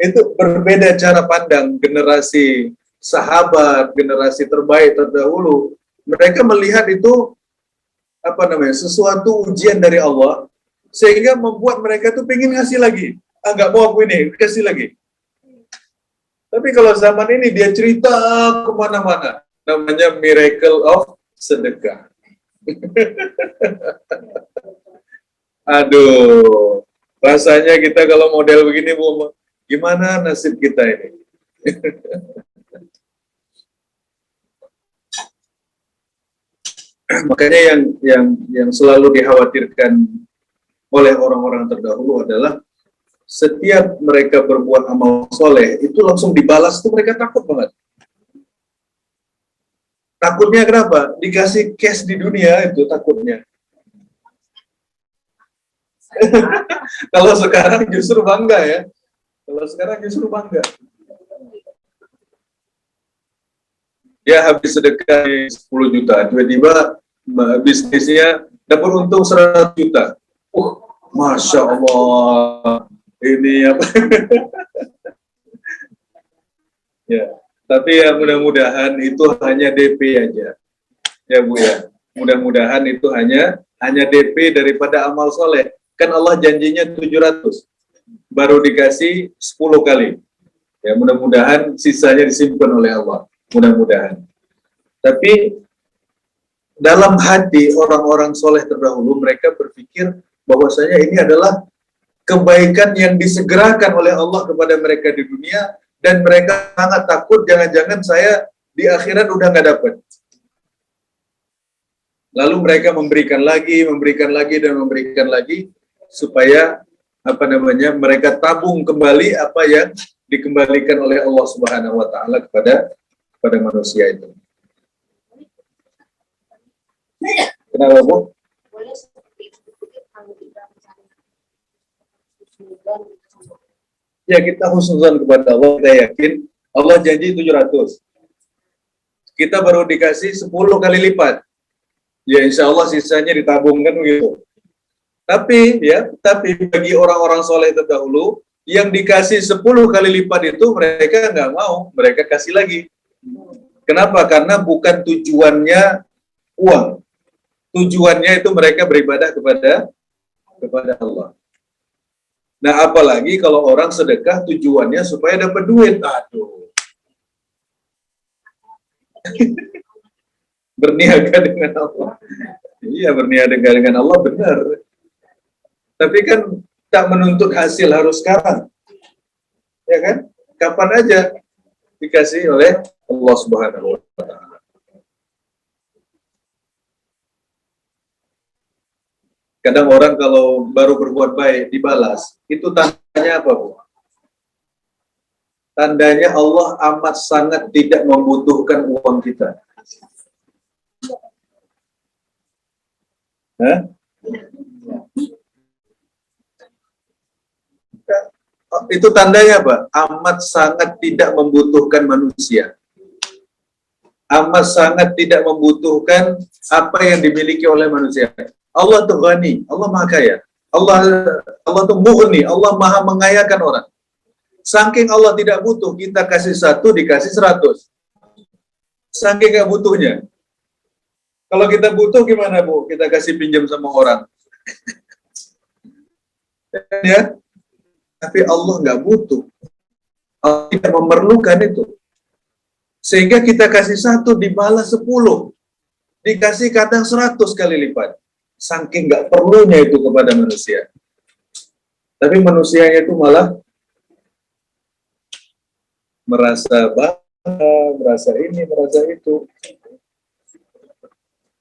Itu berbeda cara pandang generasi sahabat, generasi terbaik terdahulu. Mereka melihat itu sesuatu ujian dari Allah, sehingga membuat mereka tuh pengen ngasih lagi. Nggak mau aku ini, kasih lagi. Tapi kalau zaman ini dia cerita kemana-mana, namanya miracle of sedekah. Aduh, rasanya kita kalau model begini, Bu, gimana nasib kita ini? Makanya yang selalu dikhawatirkan oleh orang-orang terdahulu adalah setiap mereka berbuat amal soleh itu langsung dibalas, itu mereka takut banget. Takutnya kenapa? Dikasih cash di dunia itu takutnya. Kalau sekarang justru bangga ya. Kalau sekarang justru bangga. Dia habis sedekah 10 juta, tiba-tiba bisnisnya dapat untung 100 juta. Masya Allah. Ini apa? Ya. Tapi ya mudah-mudahan itu hanya DP aja. Ya Bu ya. Mudah-mudahan itu hanya DP daripada amal soleh. Kan Allah janjinya 700. Baru dikasih 10 kali. Ya mudah-mudahan sisanya disimpan oleh Allah. Mudah-mudahan. Tapi dalam hati orang-orang soleh terdahulu mereka berpikir bahwasanya ini adalah kebaikan yang disegerakan oleh Allah kepada mereka di dunia, dan mereka sangat takut jangan-jangan saya di akhirat udah nggak dapat. Lalu mereka memberikan lagi dan memberikan lagi supaya mereka tabung kembali apa yang dikembalikan oleh Allah Subhanahu wa taala kepada manusia itu. Kenapa, Bu? Ya, kita husnuzan kepada Allah, kita yakin Allah janji 700. Kita baru dikasih 10 kali lipat. Ya insya Allah sisanya ditabungkan begitu. Tapi bagi orang-orang soleh terdahulu yang dikasih 10 kali lipat itu mereka nggak mau, mereka kasih lagi. Kenapa? Karena bukan tujuannya uang. Tujuannya itu mereka beribadah kepada Allah. Nah, apalagi kalau orang sedekah tujuannya supaya dapat duit. Aduh. Berniaga dengan Allah. Iya, berniaga dengan Allah benar. Tapi kan tak menuntut hasil harus sekarang. Ya kan? Kapan aja dikasih oleh Allah Subhanahu wa taala. Kadang orang kalau baru berbuat baik dibalas, itu tandanya apa, Bu? Tandanya Allah amat sangat tidak membutuhkan uang kita. Hah? Itu tandanya apa? Amat sangat tidak membutuhkan manusia. amat sangat tidak membutuhkan apa yang dimiliki oleh manusia. Allah tuh ghani, Allah maha kaya. Allah tuh mughni, Allah maha mengayakan orang. Saking Allah tidak butuh, kita kasih 1 dikasih 100. Saking gak butuhnya. Kalau kita butuh gimana, Bu? Kita kasih pinjam sama orang. Ya, tapi Allah nggak butuh. Allah tidak memerlukan itu. Sehingga kita kasih 1 dibalas 10. Dikasih kadang 100 kali lipat. Saking nggak perlunya itu kepada manusia. Tapi manusianya itu malah merasa bangga, merasa ini, merasa itu.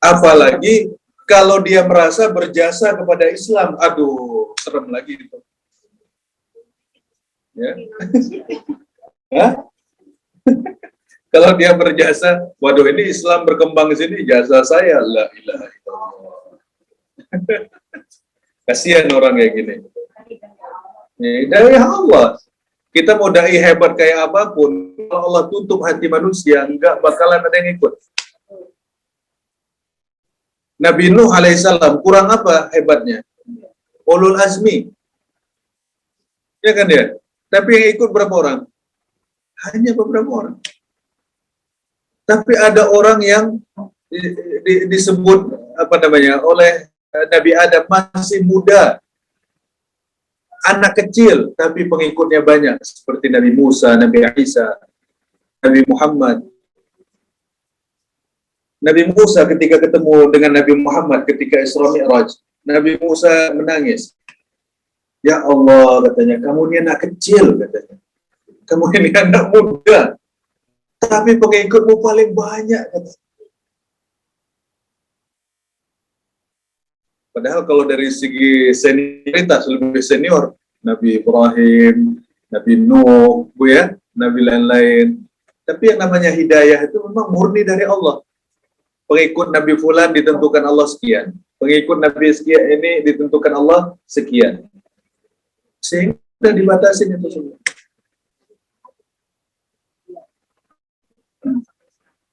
Apalagi kalau dia merasa berjasa kepada Islam. Aduh, serem lagi itu. Ya. Hah? Kalau dia berjasa, waduh ini Islam berkembang di sini, jasa saya, la ilaha illallah. Kasihan orang kayak gini. Ya, dari Allah. Kita mau dai hebat kayak apapun, kalau Allah tutup hati manusia, enggak bakalan ada yang ikut. Nabi Nuh alaihissalam kurang apa hebatnya? Ulul azmi. Ya kan dia? Tapi yang ikut berapa orang? Hanya beberapa orang. Tapi ada orang yang disebut apa namanya oleh Nabi Adam masih muda, anak kecil, tapi pengikutnya banyak seperti Nabi Musa, Nabi Isa, Nabi Muhammad. Nabi Musa ketika ketemu dengan Nabi Muhammad ketika Isra Mi'raj, Nabi Musa menangis. Ya Allah, katanya, kamu ini anak kecil, katanya. Kamu ini anak muda, tapi pengikutmu paling banyak, katanya. Padahal kalau dari segi senioritas lebih senior, Nabi Ibrahim, Nabi Nuh, Bu ya, Nabi lain-lain. Tapi yang namanya hidayah itu memang murni dari Allah. Pengikut Nabi Fulan ditentukan Allah sekian. Pengikut Nabi sekian ini ditentukan Allah sekian. Sehingga dibatasin itu semua.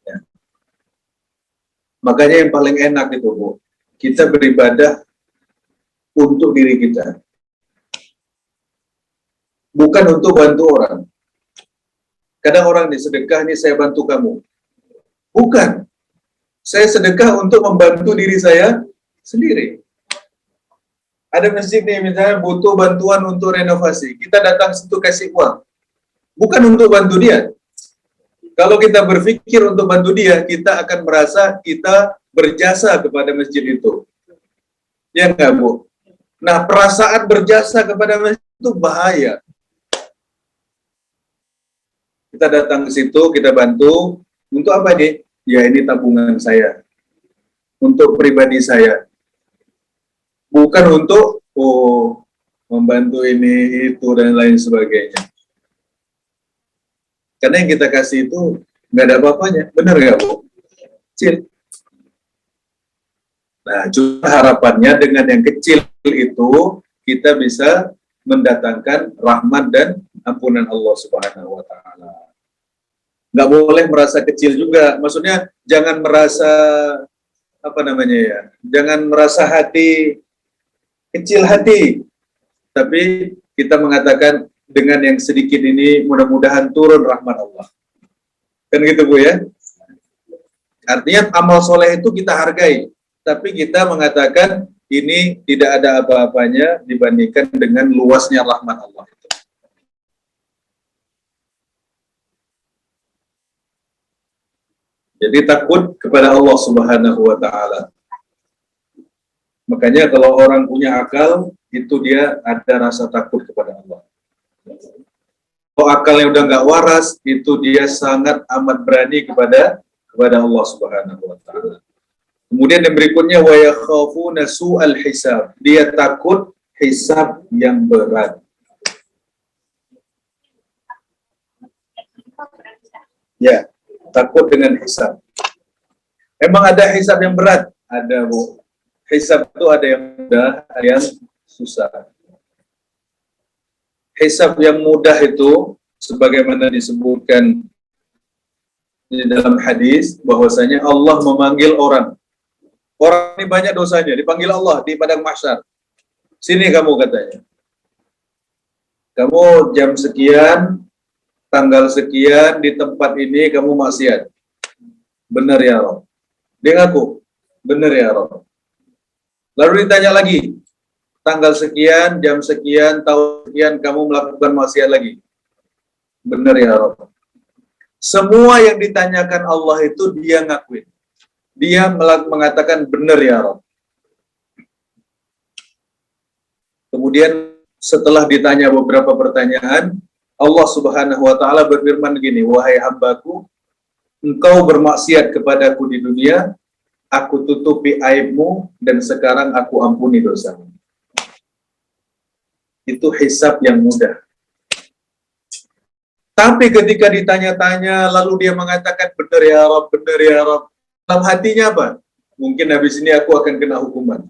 Ya. Makanya yang paling enak itu, Bu, kita beribadah untuk diri kita. Bukan untuk bantu orang. Kadang orang nih, sedekah nih saya bantu kamu. Bukan. Saya sedekah untuk membantu diri saya sendiri. Ada masjid nih misalnya butuh bantuan untuk renovasi. Kita datang situ kasih uang. Bukan untuk bantu dia. Kalau kita berpikir untuk bantu dia, kita akan merasa kita berjasa kepada masjid itu. Ya enggak, Bu? Nah, perasaan berjasa kepada masjid itu bahaya. Kita datang ke situ, kita bantu. Untuk apa nih? Ya ini tabungan saya. Untuk pribadi saya. Bukan untuk membantu ini, itu, dan lain sebagainya. Karena yang kita kasih itu nggak ada apa-apanya. Benar nggak, Bu? Kecil. Nah, cuma harapannya dengan yang kecil itu, kita bisa mendatangkan rahmat dan ampunan Allah Subhanahu wa Ta'ala. Nggak boleh merasa kecil juga. Maksudnya, jangan merasa, apa namanya ya, jangan merasa hati kecil hati. Tapi kita mengatakan, dengan yang sedikit ini mudah-mudahan turun rahmat Allah. Kan gitu, Bu ya? Artinya amal soleh itu kita hargai, tapi kita mengatakan ini tidak ada apa-apanya dibandingkan dengan luasnya rahmat Allah. Jadi takut kepada Allah Subhanahu wa Ta'ala. Makanya kalau orang punya akal, itu dia ada rasa takut kepada Allah. Kalau akalnya udah nggak waras, itu dia sangat amat berani kepada Allah Subhanahu wa Ta'ala. Kemudian yang berikutnya, wa yakhafuna su'al hisab. Dia takut hisab yang berat. Ya, takut dengan hisab. Emang ada hisab yang berat? Ada, Bu. Hisab itu ada yang mudah, ada yang susah. Hisab yang mudah itu, sebagaimana disebutkan Di dalam hadis bahwasanya Allah memanggil orang. Orang ini banyak dosanya, dipanggil Allah di padang mahsyar. Sini kamu katanya. Kamu jam sekian, tanggal sekian di tempat ini kamu maksiat. Benar ya Rabb. Dia ngaku, benar ya Rabb. Lalu ditanya lagi, tanggal sekian, jam sekian, tahun sekian kamu melakukan maksiat lagi. Benar ya Rabb. Semua yang ditanyakan Allah itu dia ngakuin. Dia mengatakan benar ya Rabb. Kemudian setelah ditanya beberapa pertanyaan, Allah Subhanahu wa taala berfirman begini, "Wahai hambaku, engkau bermaksiat kepadaku di dunia, aku tutupi aibmu dan sekarang aku ampuni dosamu." Itu hisab yang mudah. Tapi ketika ditanya-tanya, lalu dia mengatakan, benar ya Rabb, benar ya Rabb. Dalam hatinya apa? Mungkin habis ini aku akan kena hukuman.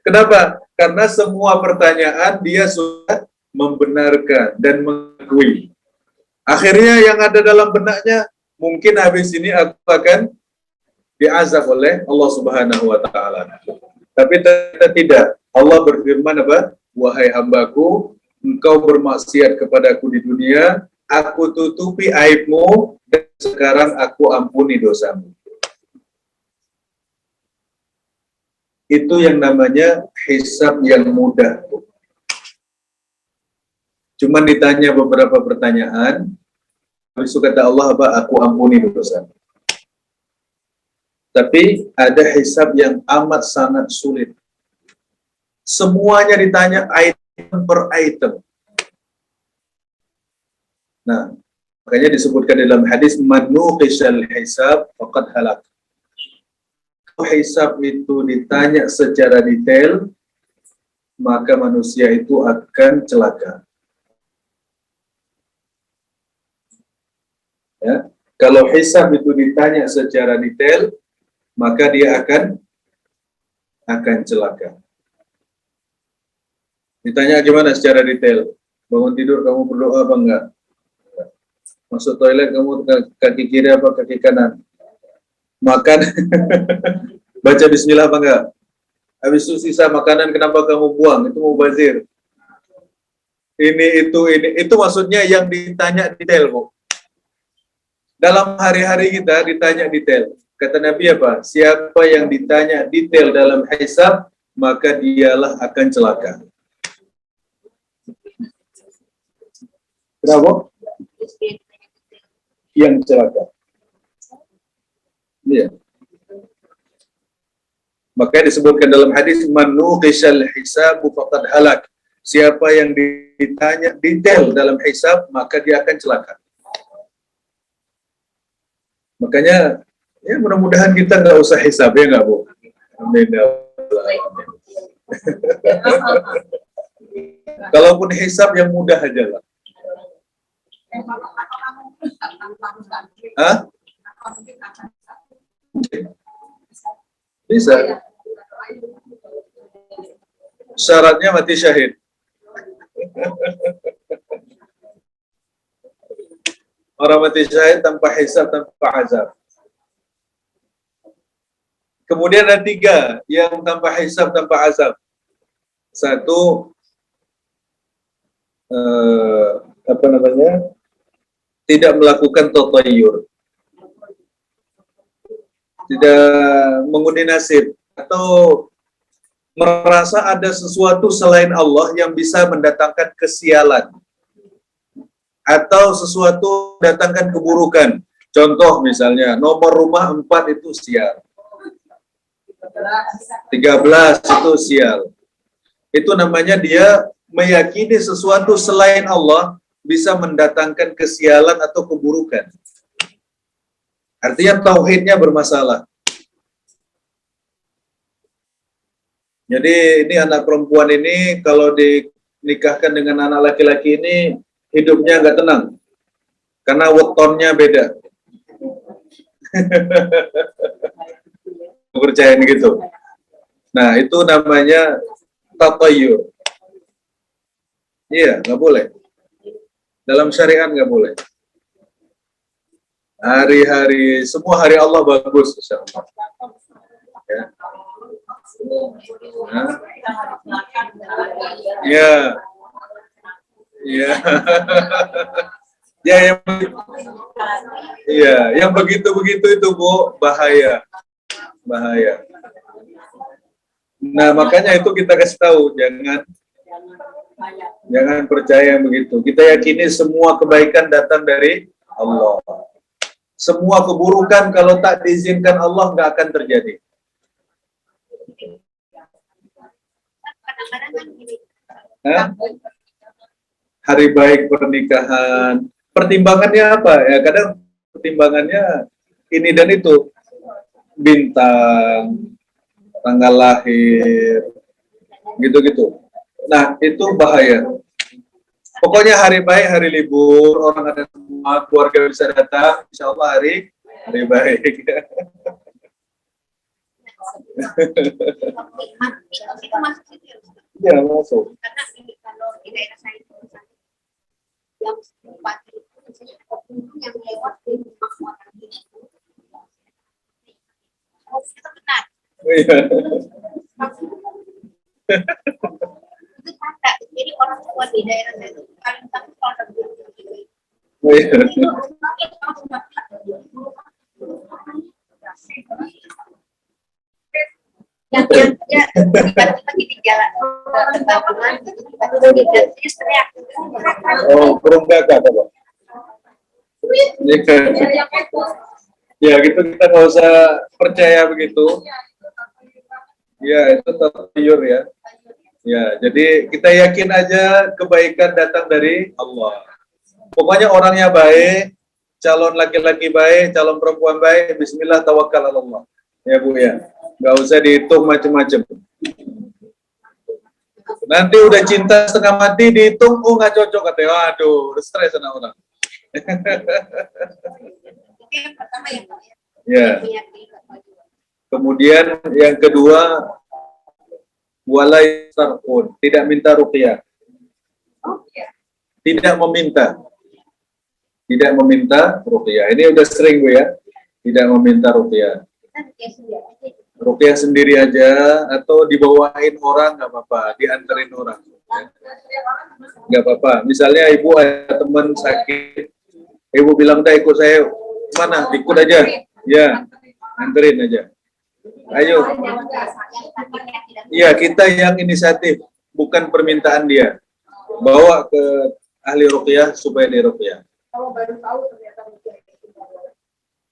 Kenapa? Karena semua pertanyaan dia sudah membenarkan dan mengakui. Akhirnya yang ada dalam benaknya, mungkin habis ini aku akan diazab oleh Allah Subhanahu wa taala. Tapi ternyata tidak. Allah berfirman apa? Wahai hambaku, engkau bermaksiat kepadaku di dunia, aku tutupi aibmu, dan sekarang aku ampuni dosamu. Itu yang namanya hisab yang mudah. Cuma ditanya beberapa pertanyaan, habis itu kata Allah apa? Aku ampuni dosamu. Tapi ada hisab yang amat sangat sulit. Semuanya ditanya item per item. Nah, makanya disebutkan dalam hadis man nuqishal hisab faqad halak. Kalau hisab itu ditanya secara detail, maka manusia itu akan celaka. Ya, kalau hisab itu ditanya secara detail, maka dia akan celaka. Ditanya gimana secara detail? Bangun tidur kamu berdoa apa enggak? Masuk toilet kamu kaki kiri apa kaki kanan? Makan baca bismillah apa enggak? Habis itu sisa makanan kenapa kamu buang? Itu mubazir. Ini itu maksudnya yang ditanya detail, Bu. Dalam hari-hari kita ditanya detail. Kata Nabi apa? Siapa yang ditanya detail dalam hisab, maka dialah akan celaka. Kenapa? Yang celaka. Iya. Makanya disebutkan dalam hadis man nuqishal hisabu faqad halak. Siapa yang ditanya detail dalam hisab, maka dia akan celaka. Makanya ya mudah-mudahan kita nggak usah hisab, ya nggak, Bu? Amin. Kalaupun hisab yang mudah aja lah. Hah? Bisa. Syaratnya mati syahid. Orang mati syahid tanpa hisab, tanpa azab. Kemudian ada 3 yang tanpa hisab, tanpa azab. 1, tidak melakukan tathayyur, tidak mengundi nasib, atau merasa ada sesuatu selain Allah yang bisa mendatangkan kesialan, atau sesuatu mendatangkan keburukan. Contoh misalnya, nomor rumah 4 itu sial, 13 itu sial. Itu namanya dia meyakini sesuatu selain Allah bisa mendatangkan kesialan atau keburukan. Artinya tauhidnya bermasalah. Jadi ini anak perempuan ini kalau dinikahkan dengan anak laki-laki ini hidupnya nggak tenang. Karena wetonnya beda. Kepercayaan gitu. Nah, itu namanya tathayyur. Iya, nggak boleh. Dalam syariat nggak boleh. Hari-hari, semua hari Allah bagus, insya Allah. Ya. Nah. Ya, ya, ya, yang begitu-begitu itu Bu, bahaya, bahaya. Nah, makanya itu kita kasih tahu, jangan percaya yang begitu. Kita yakini semua kebaikan datang dari Allah. Semua keburukan kalau tak diizinkan Allah nggak akan terjadi. Hah? Hari baik pernikahan. Pertimbangannya apa? Ya kadang pertimbangannya ini dan itu. Bintang, tanggal lahir, gitu-gitu. Nah, itu bahaya. Pokoknya hari baik, hari libur, orang ada semua, keluarga bisa datang, insya Allah hari baik. Ya, masuk. Karena kalau di daerah saya itu misalnya yang pagi itu misalnya ada pengunjung yang lewat di rumah orang ini itu benar. Iya. Itu kata, jadi orang tua di daerah saya itu paling takut kalau ada pengunjung gitu. Iya. Yang dia tiba-tiba di jalan bangunan gitu tiba-tiba di jalan terus teriak. Oh, burung gagak apa? Ya gitu kita nggak usah percaya begitu. Ya itu tertidur ya. Ya jadi kita yakin aja kebaikan datang dari Allah. Pokoknya orangnya baik, calon laki-laki baik, calon perempuan baik. Bismillah tawakal Allah. Ya Bu ya. Nggak usah dihitung macam-macam. Nanti udah cinta setengah mati dihitung, oh nggak cocok katanya. Waduh, stres sama orang. Itu yang pertama yang Ya. Kemudian yang kedua, walai sarqun, tidak minta ruqyah. Tidak meminta. Tidak meminta ruqyah. Ini udah sering Bu ya. Tidak meminta ruqyah. Ruqyah sendiri aja atau dibawain orang nggak apa-apa, dianterin orang. Nggak apa-apa. Misalnya ibu ada teman sakit, ibu bilang dah ikut saya, mana? Ikut aja. Ya, anterin aja. Ayo. Iya, kita yang inisiatif, bukan permintaan dia. Bawa ke ahli ruqyah supaya diruqyah.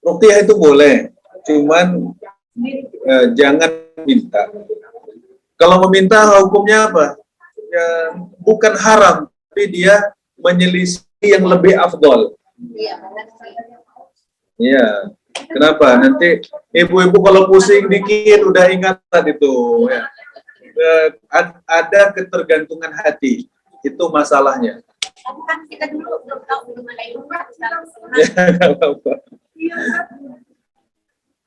Ruqyah itu boleh, cuman jangan minta. Kalau meminta hukumnya apa? Ya, bukan haram, tapi dia menyelisih yang lebih afdol. Iya. Kenapa? Nanti ibu-ibu kalau pusing dikit udah ingatan itu. Ya. Ada ketergantungan hati. Itu masalahnya. Kan kita dulu belum tahu belum ada ilmu.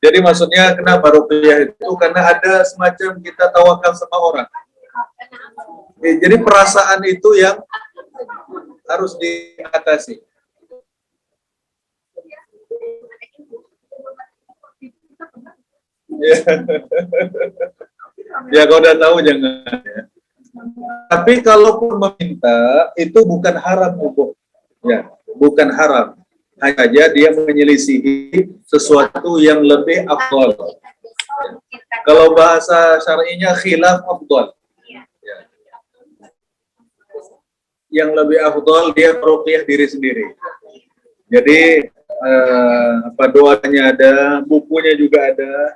Jadi maksudnya kenapa ruqyah itu? Karena ada semacam kita tawakal sama orang. Jadi perasaan itu yang harus diatasi. Ya, ya kalau udah tahu jangan. Ya. Tapi kalaupun meminta itu bukan haram hukum. Ya, bukan haram. Hanya saja dia menyelisihi sesuatu yang lebih afdal. Kalau bahasa syar'inya khilaf afdal. Ya. Yang lebih afdal dia meruqyah diri sendiri. Jadi doanya ada, bukunya juga ada,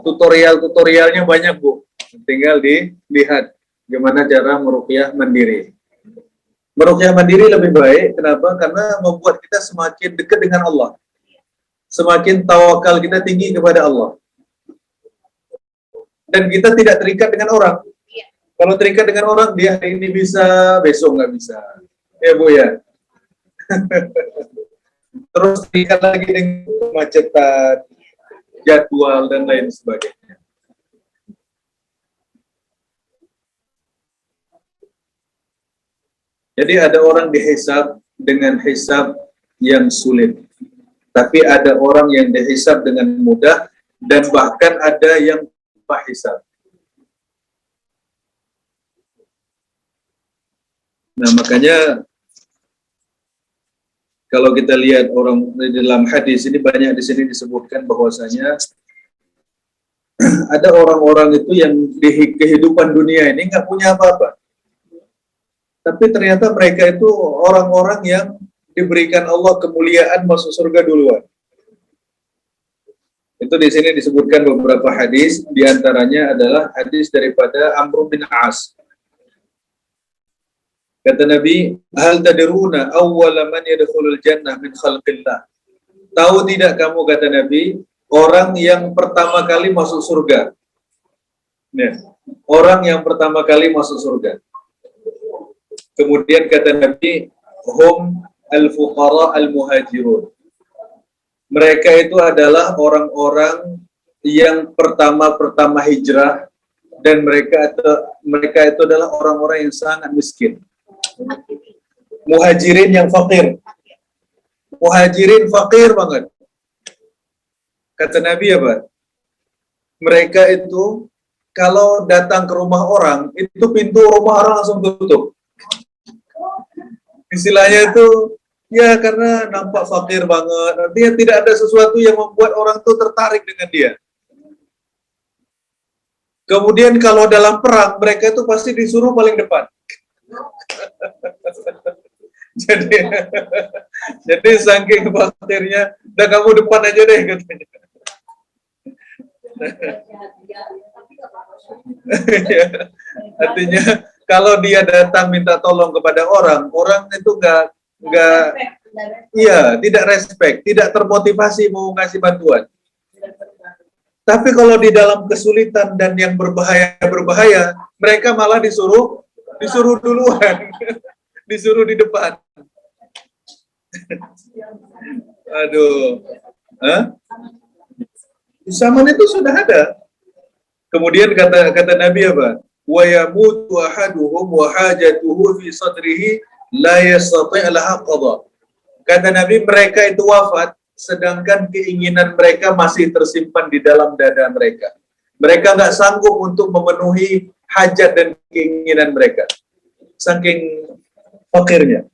tutorialnya banyak Bu. Tinggal dilihat gimana cara meruqyah mandiri. Meruqyah mandiri lebih baik, kenapa? Karena membuat kita semakin dekat dengan Allah. Semakin tawakal kita tinggi kepada Allah. Dan kita tidak terikat dengan orang. Kalau terikat dengan orang, dia hari ini bisa, besok nggak bisa. Ya Bu ya. Terus terikat lagi dengan kemacetan, jadwal, dan lain sebagainya. Jadi ada orang dihisab dengan hisab yang sulit. Tapi ada orang yang dihisab dengan mudah dan bahkan ada yang tanpa hisab. Nah, makanya kalau kita lihat orang di dalam hadis ini banyak di sini disebutkan bahwasanya ada orang-orang itu yang di kehidupan dunia ini nggak punya apa-apa. Tapi ternyata mereka itu orang-orang yang diberikan Allah kemuliaan masuk surga duluan. Itu di sini disebutkan beberapa hadis, di antaranya adalah hadis daripada Amr bin As. Kata Nabi, hal tadruna awwala man yadkhulul jannah min khalqillah. Tahu tidak kamu, kata Nabi, orang yang pertama kali masuk surga. Ya, orang yang pertama kali masuk surga. Kemudian kata Nabi, hum al-fuqara al-muhajirun. Mereka itu adalah orang-orang yang pertama hijrah dan mereka itu adalah orang-orang yang sangat miskin. Muhajirin yang fakir. Muhajirin fakir banget. Kata Nabi apa? Mereka itu kalau datang ke rumah orang, itu pintu rumah orang langsung tutup. Istilahnya itu, ya karena nampak fakir banget. Artinya tidak ada sesuatu yang membuat orang itu tertarik dengan dia. Kemudian kalau dalam perang, mereka itu pasti disuruh paling depan. jadi saking fakirnya, udah kamu depan aja deh katanya. Artinya kalau dia datang minta tolong kepada orang itu tidak respect, tidak termotivasi mau ngasih bantuan. Tapi kalau di dalam kesulitan dan yang berbahaya, mereka malah disuruh duluan, disuruh di depan. Aduh, zaman itu sudah ada. Kemudian kata Nabi apa? Wa yamutu ahaduhum wa hajatuhu fi sadrihi la yastati' laha qada. Kata Nabi, mereka itu wafat sedangkan keinginan mereka masih tersimpan di dalam dada mereka. Mereka nggak sanggup untuk memenuhi hajat dan keinginan mereka. Saking fakirnya.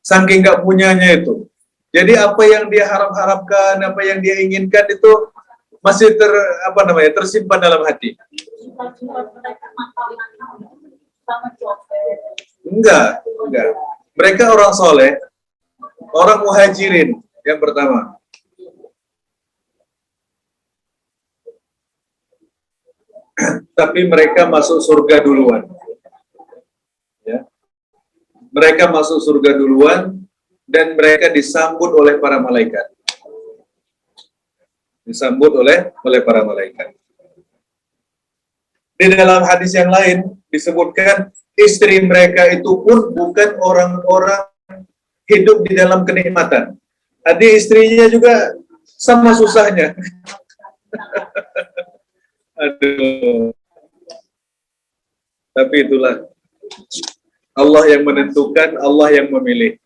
Saking nggak punyanya itu. Jadi apa yang dia harap-harapkan, apa yang dia inginkan itu masih tersimpan dalam hati. Enggak. Mereka orang soleh, orang muhajirin yang pertama. Tapi mereka masuk surga duluan. Ya. Mereka masuk surga duluan dan mereka disambut oleh para malaikat. Disambut oleh para malaikat. Di dalam hadis yang lain disebutkan istri mereka itu pun bukan orang-orang hidup di dalam kenikmatan. Tadi istrinya juga sama susahnya. Aduh. Tapi itulah Allah yang menentukan, Allah yang memilih.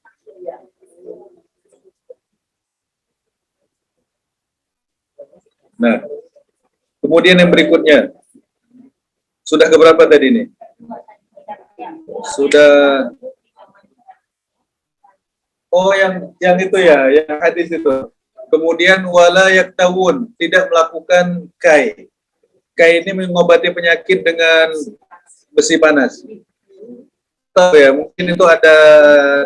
Nah, kemudian yang berikutnya. Sudah keberapa tadi ini? Sudah. Oh, yang itu ya, yang hadis itu. Kemudian wala yaktawun, tidak melakukan kai. Kai ini mengobati penyakit dengan besi panas. Tahu ya, mungkin itu ada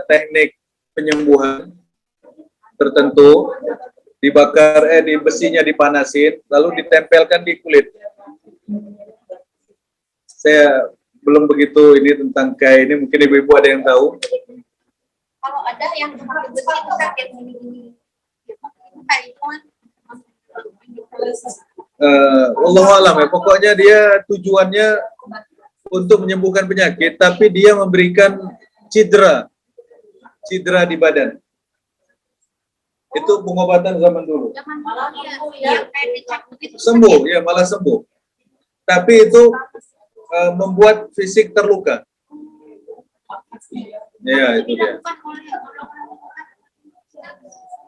teknik penyembuhan tertentu. Dibakar, di besinya dipanasin, lalu ditempelkan di kulit. Saya belum begitu ini tentang kai ini, mungkin ibu-ibu ada yang tahu. Kalau ada yang pakai besi itu sakit gini-gini. Wallahu alam ya, pokoknya dia tujuannya untuk menyembuhkan penyakit, tapi dia memberikan cedera di badan. Itu pengobatan zaman dulu. Sembuh, ya malah sembuh. Tapi itu membuat fisik terluka. Ya, itu dia.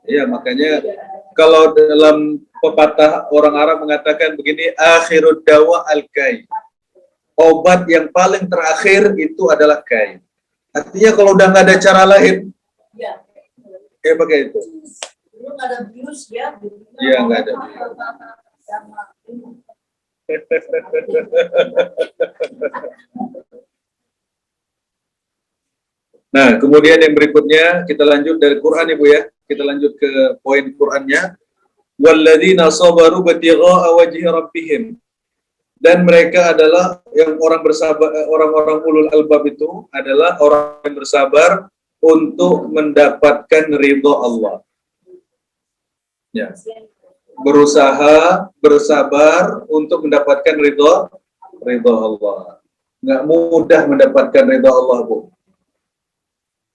Ya, makanya kalau dalam pepatah orang Arab mengatakan begini, akhirud dawa al-kai. Obat yang paling terakhir itu adalah kai. Artinya kalau udah nggak ada cara lain, pakai itu. Belum ada virus ya. Iya, nggak ada. Nah, kemudian yang berikutnya kita lanjut dari Quran Ibu ya. Kita lanjut ke poin Qurannya. Walladzina sabaru batigha'a wajhi rabbihim. Dan mereka adalah yang orang bersabar, orang-orang ulul albab itu adalah orang yang bersabar untuk mendapatkan ridho Allah. Ya. Berusaha, bersabar untuk mendapatkan ridho Allah. Nggak mudah mendapatkan ridho Allah, Bu.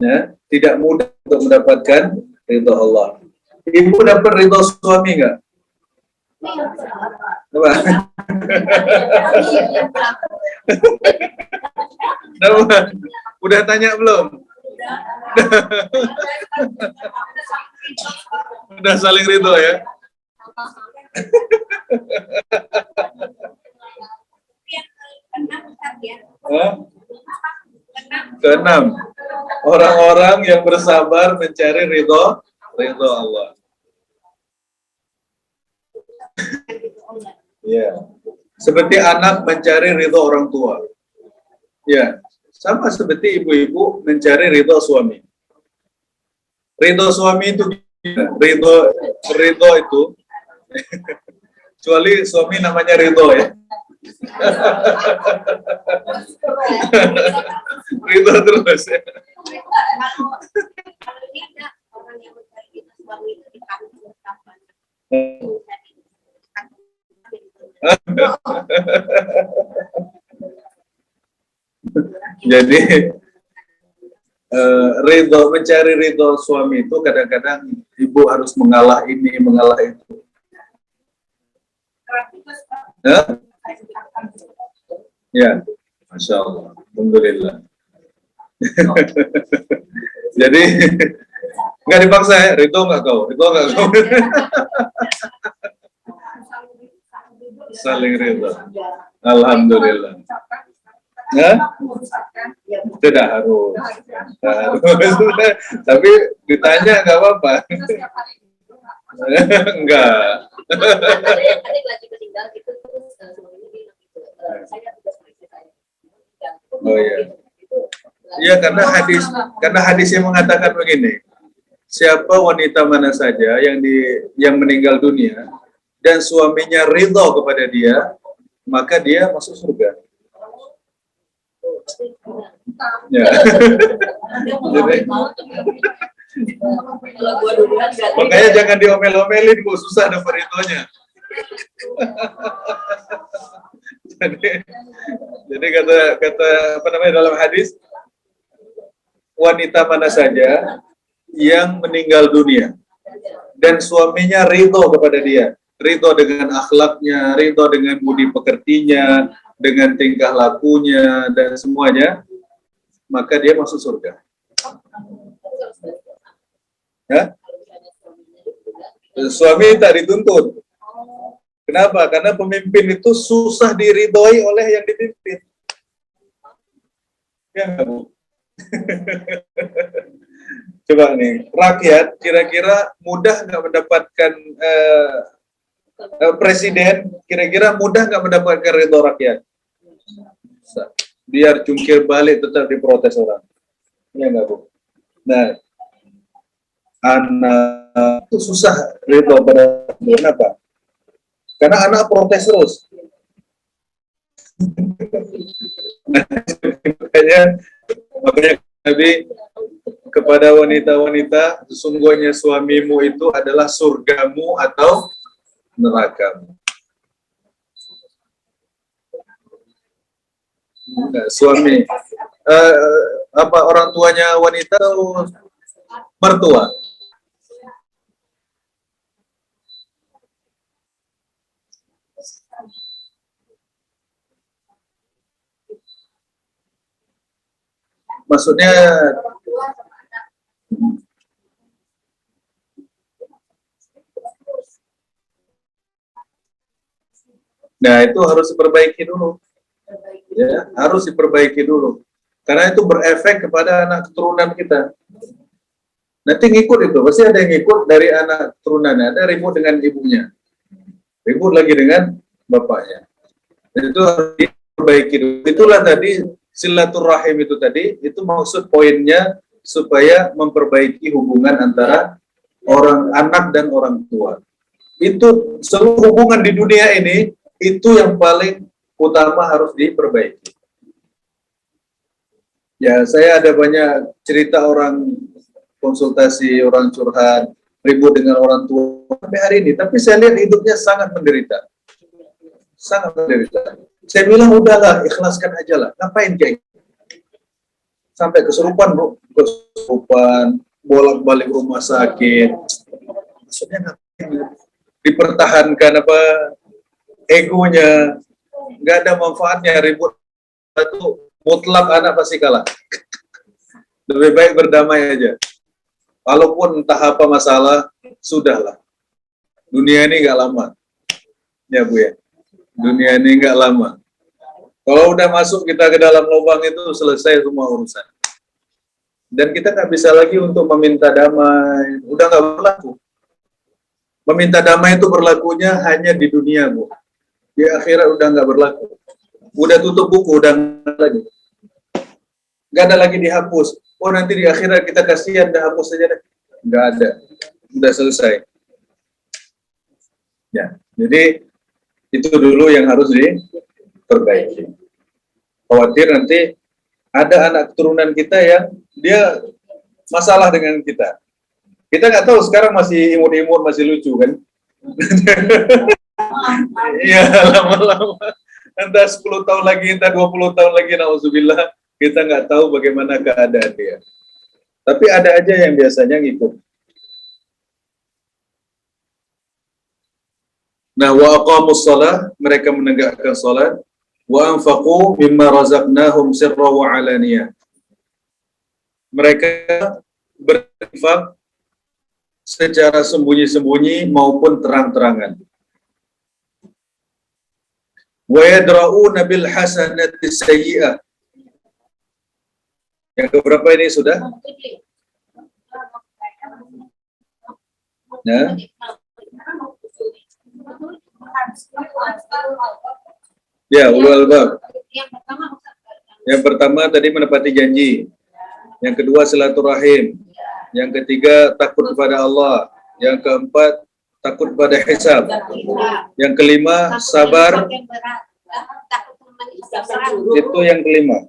Ya, tidak mudah untuk mendapatkan ridho Allah. Ibu dapat ridho suami nggak? Coba. Udah tanya belum? Udah saling ridho ya? Keenam, orang-orang yang bersabar mencari ridho Allah. Ya, seperti anak mencari ridho orang tua. Ya, sama seperti ibu-ibu mencari ridho suami. Ridho suami itu ridho itu, kecuali suami namanya ridho ya. Ridho terus ya. Kalau ini ada orang yang mencari itu suami itu di kampung berapa? Jadi mencari ridho suami itu kadang-kadang ibu harus mengalah ini, mengalah itu. Ya, Masya Allah, Alhamdulillah. Jadi nggak dipaksa ya, ridho nggak kau. Saling ridho. Alhamdulillah. Ya? Tidak harus. Tapi ditanya nggak apa-apa. Enggak. Oh iya. Iya, karena hadis yang mengatakan begini. Siapa wanita mana saja yang meninggal dunia dan suaminya ridho kepada dia, maka dia masuk surga. Ya. Jadi, makanya jangan diomel-omelin, Bu, susah dapat ridhonya. jadi kata apa namanya dalam hadis, wanita mana saja yang meninggal dunia dan suaminya ridho kepada dia, ridho dengan akhlaknya, ridho dengan budi pekertinya, dengan tingkah lakunya dan semuanya, maka dia masuk surga. Ya? Suami tak dituntut. Kenapa? Karena pemimpin itu susah diridhoi oleh yang dipimpin. Ya, Bu. Coba nih, rakyat kira-kira mudah nggak mendapatkan presiden? Kira-kira mudah nggak mendapatkan ridho rakyat? Biar jungkir balik tetap diprotes orang. Ya nggak, Bu? Nah, anak itu susah ridho pada kenapa? Karena anak protes terus. makanya Nabi kepada wanita-wanita, sesungguhnya suamimu itu adalah surgamu atau nerakamu. Nah, suami apa orang tuanya wanita atau mertua? Maksudnya Nah, itu harus diperbaiki dulu. Ya, harus diperbaiki dulu. Karena itu berefek kepada anak keturunan kita. Nanti ngikut itu, pasti ada yang ngikut dari anak keturunannya, ada ribut dengan ibunya, ribut lagi dengan bapaknya. Itu harus diperbaiki dulu. Itulah tadi silaturahim itu tadi, itu maksud poinnya supaya memperbaiki hubungan antara orang anak dan orang tua. Itu seluruh hubungan di dunia ini, itu yang paling utama harus diperbaiki. Ya, saya ada banyak cerita orang konsultasi, orang curhat, ribut dengan orang tua sampai hari ini. Tapi saya lihat hidupnya sangat menderita. Sangat menderita. Saya bilang, udahlah, ikhlaskan aja lah. Ngapain kayak gitu? Sampai kesurupan, Bu. Kesurupan, bolak-balik rumah sakit. Maksudnya ngapain? Dipertahankan apa egonya. Nggak ada manfaatnya ribut. Itu mutlak anak pasti kalah. Lebih baik berdamai aja. Walaupun entah apa masalah, sudahlah. Dunia ini nggak lama. Ya Bu ya. Dunia ini nggak lama. Kalau udah masuk kita ke dalam lubang itu, selesai semua urusan. Dan kita nggak bisa lagi untuk meminta damai. Udah nggak berlaku. Meminta damai itu berlakunya hanya di dunia, Bu. Di akhirat udah nggak berlaku. Udah tutup buku, udah nggak lagi. Nggak ada lagi dihapus. Oh, nanti di akhirat kita kasihan, dah hapus saja deh. Nggak ada. Udah selesai. Ya, jadi itu dulu yang harus diperbaiki. Khawatir nanti ada anak keturunan kita yang dia masalah dengan kita. Kita nggak tahu, sekarang masih imut-imut, masih lucu kan? Iya, lama-lama. Entah 10 tahun lagi, entah 20 tahun lagi, na'udzubillah. Kita nggak tahu bagaimana keadaan dia. Tapi ada aja yang biasanya ngikut. Nah, wa aqamus shalah, mereka menegakkan salat, wa anfaqu mimma razaqnahum sirra wa alaniyah. Mereka berinfak secara sembunyi-sembunyi maupun terang-terangan. Wa yadra'una bil hasanati sayyi'ah. Yang keberapa ini sudah? Ya. Ya, ulul albab. Yang pertama tadi menepati janji. Yang kedua silaturahim. Yang ketiga takut kepada Allah. Yang keempat takut pada hisab. Yang kelima sabar. Itu yang kelima.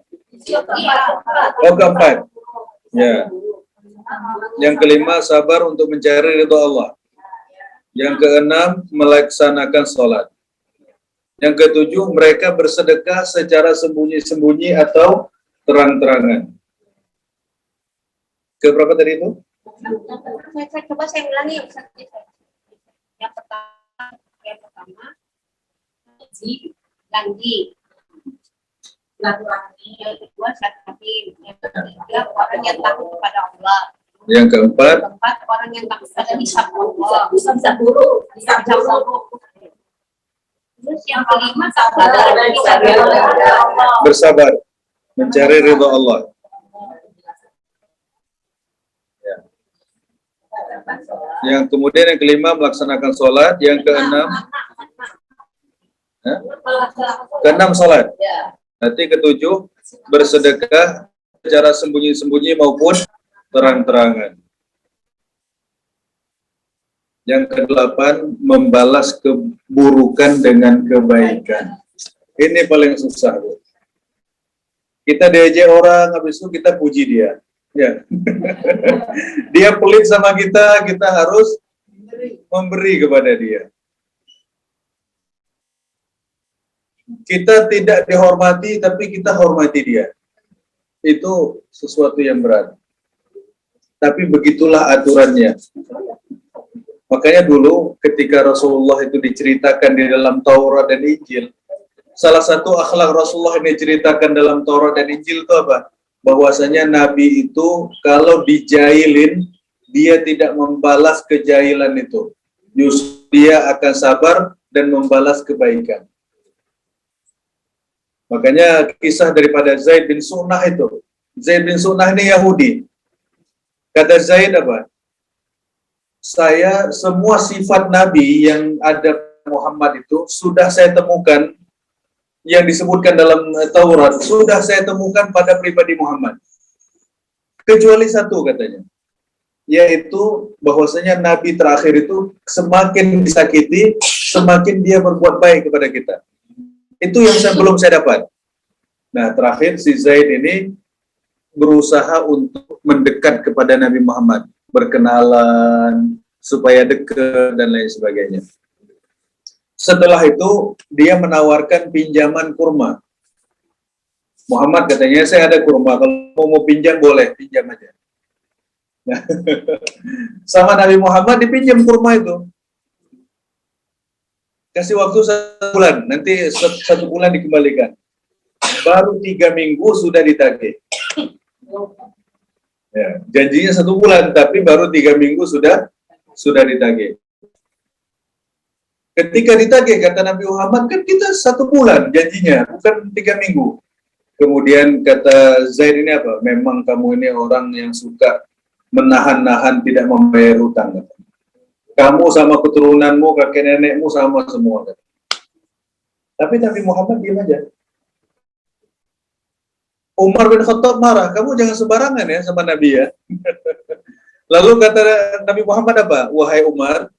Oh, keempat. Ya. Yang kelima sabar untuk mencari ridho Allah. Yang keenam melaksanakan sholat. Yang ketujuh mereka bersedekah secara sembunyi-sembunyi atau terang-terangan. Keberapa tadi itu? Saya coba saya ulangi yang pertama janji. Yang kedua silaturahim, yang ketiga orang yang takut kepada Allah, yang keempat orang yang takut pada hisab Allah, bisa buruk. Terus yang kelima bersabar mencari ridho Allah. Ya. Yang kemudian yang kelima melaksanakan sholat, yang keenam keenam sholat. Nanti ketujuh bersedekah secara sembunyi-sembunyi maupun terang-terangan. Yang kedelapan membalas keburukan dengan kebaikan. Ini paling susah, Bu. Kita diajak orang, habis itu kita puji dia. Ya. Dia pelit sama kita, kita harus memberi kepada dia. Kita tidak dihormati, tapi kita hormati dia. Itu sesuatu yang berat. Tapi begitulah aturannya. Makanya dulu ketika Rasulullah itu diceritakan di dalam Taurat dan Injil, salah satu akhlak Rasulullah yang diceritakan dalam Taurat dan Injil itu apa? Bahwasanya Nabi itu kalau dijailin, dia tidak membalas kejailan itu. Justru dia akan sabar dan membalas kebaikan. Makanya kisah daripada Zaid bin Sunnah itu. Zaid bin Sunnah ini Yahudi. Kata Zaid apa? Saya semua sifat Nabi yang ada Muhammad itu sudah saya temukan, yang disebutkan dalam Taurat sudah saya temukan pada pribadi Muhammad. Kecuali satu katanya, yaitu bahwasanya Nabi terakhir itu semakin disakiti, semakin dia berbuat baik kepada kita. Itu yang belum saya dapat. Nah, terakhir si Zaid ini berusaha untuk mendekat kepada Nabi Muhammad, berkenalan, supaya dekat, dan lain sebagainya. Setelah itu, dia menawarkan pinjaman kurma. Muhammad katanya, saya ada kurma, kalau mau pinjam boleh, pinjam aja. Nah, sama Nabi Muhammad dipinjam kurma itu. Kasih waktu 1 bulan, nanti 1 bulan dikembalikan. Baru 3 minggu sudah ditagih. Ya, janjinya 1 bulan, tapi baru 3 minggu sudah ditagih. Ketika ditagih, kata Nabi Muhammad, kan kita 1 bulan janjinya, bukan 3 minggu. Kemudian kata Zaid ini apa? Memang kamu ini orang yang suka menahan-nahan, tidak membayar hutang. Kamu sama keturunanmu, kakek nenekmu sama semua. Tapi Nabi Muhammad diam aja. Umar bin Khattab marah, kamu jangan sembarangan ya sama Nabi ya. Lalu kata Nabi Muhammad apa? Wahai Umar,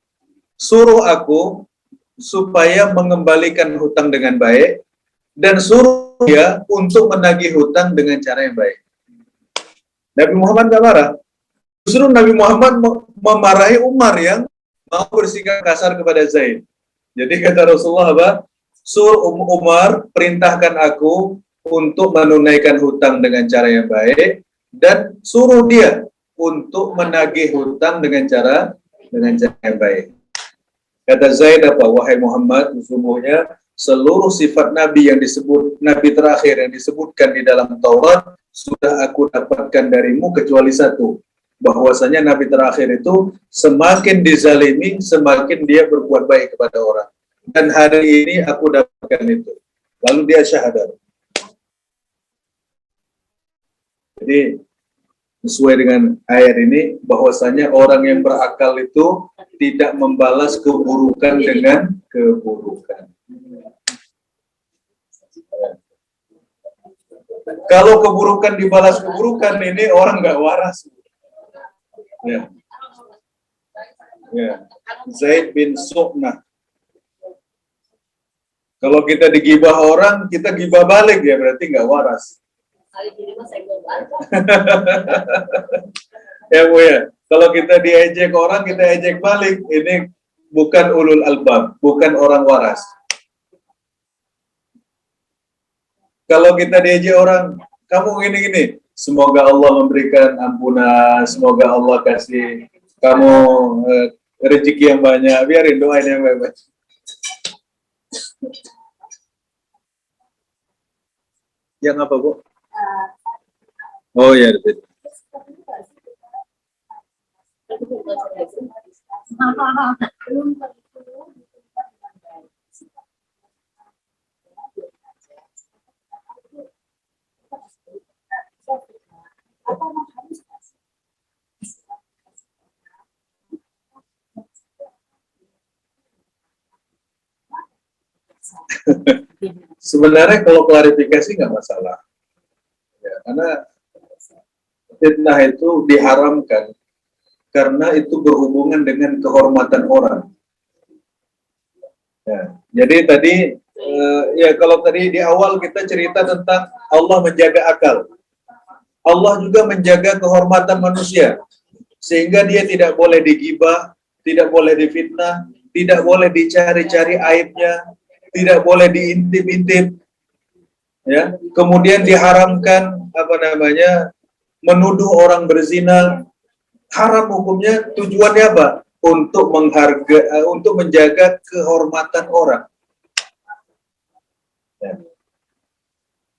suruh aku supaya mengembalikan hutang dengan baik, dan suruh dia untuk menagih hutang dengan cara yang baik. Nabi Muhammad gak marah. Justru Nabi Muhammad memarahi Umar yang mau bersikap kasar kepada Zaid. Jadi kata Rasulullah apa? Suruh Umar, perintahkan aku untuk menunaikan hutang dengan cara yang baik, dan suruh dia untuk menagih hutang dengan cara yang baik. Kata Zaid apa? Wahai Muhammad, sesungguhnya seluruh sifat Nabi yang disebut, Nabi terakhir yang disebutkan di dalam Taurat, sudah aku dapatkan darimu kecuali satu. Bahwasanya Nabi terakhir itu semakin dizalimi, semakin dia berbuat baik kepada orang. Dan hari ini aku dapatkan itu. Lalu dia syahadat. Jadi sesuai dengan ayat ini, bahwasanya orang yang berakal itu tidak membalas keburukan dengan keburukan. Kalau keburukan dibalas keburukan, ini orang nggak waras. Ya. Ya. Zaid bin Sunnah. Kalau kita digibah orang, kita gibah balik ya, berarti nggak waras. Ya Bu ya, kalau kita diejek orang, kita ejek balik. Ini bukan ulul albab, bukan orang waras. Kalau kita diejek orang, kamu gini-gini, semoga Allah memberikan ampunan, semoga Allah kasih kamu rezeki yang banyak, biarin doain yang baik-baik. Yang apa Bu? Oh ya, betul. Sebenarnya kalau klarifikasi nggak masalah, ya, karena fitnah itu diharamkan karena itu berhubungan dengan kehormatan orang. Ya, jadi tadi ya kalau tadi di awal kita cerita tentang Allah menjaga akal, Allah juga menjaga kehormatan manusia sehingga dia tidak boleh digibah, tidak boleh difitnah, tidak boleh dicari-cari aibnya, tidak boleh diintip-intip, ya. Kemudian diharamkan menuduh orang berzina. Haram hukumnya, tujuannya apa? Untuk untuk menjaga kehormatan orang. Ya.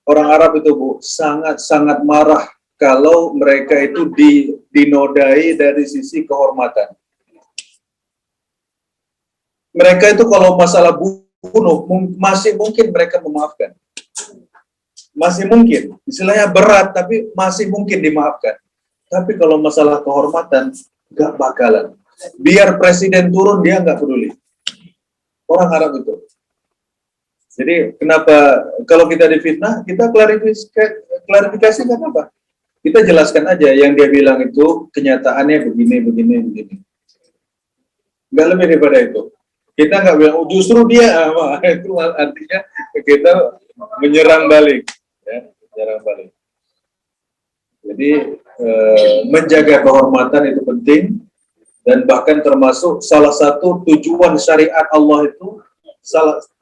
Orang Arab itu Bu sangat-sangat marah kalau mereka itu dinodai dari sisi kehormatan. Mereka itu kalau masalah bunuh masih mungkin mereka memaafkan. masih mungkin. Istilahnya berat, tapi masih mungkin dimaafkan. Tapi kalau masalah kehormatan, nggak bakalan. Biar presiden turun, dia nggak peduli. Orang Arab itu. Jadi kenapa kalau kita difitnah, kita klarifikasi nggak apa-apa. Kita jelaskan aja yang dia bilang itu kenyataannya begini. Nggak lebih daripada itu. Kita nggak bilang, oh, justru dia, itu artinya kita menyerang balik. Ya, menyerang balik. Jadi menjaga kehormatan itu penting, dan bahkan termasuk salah satu tujuan syariat Allah itu,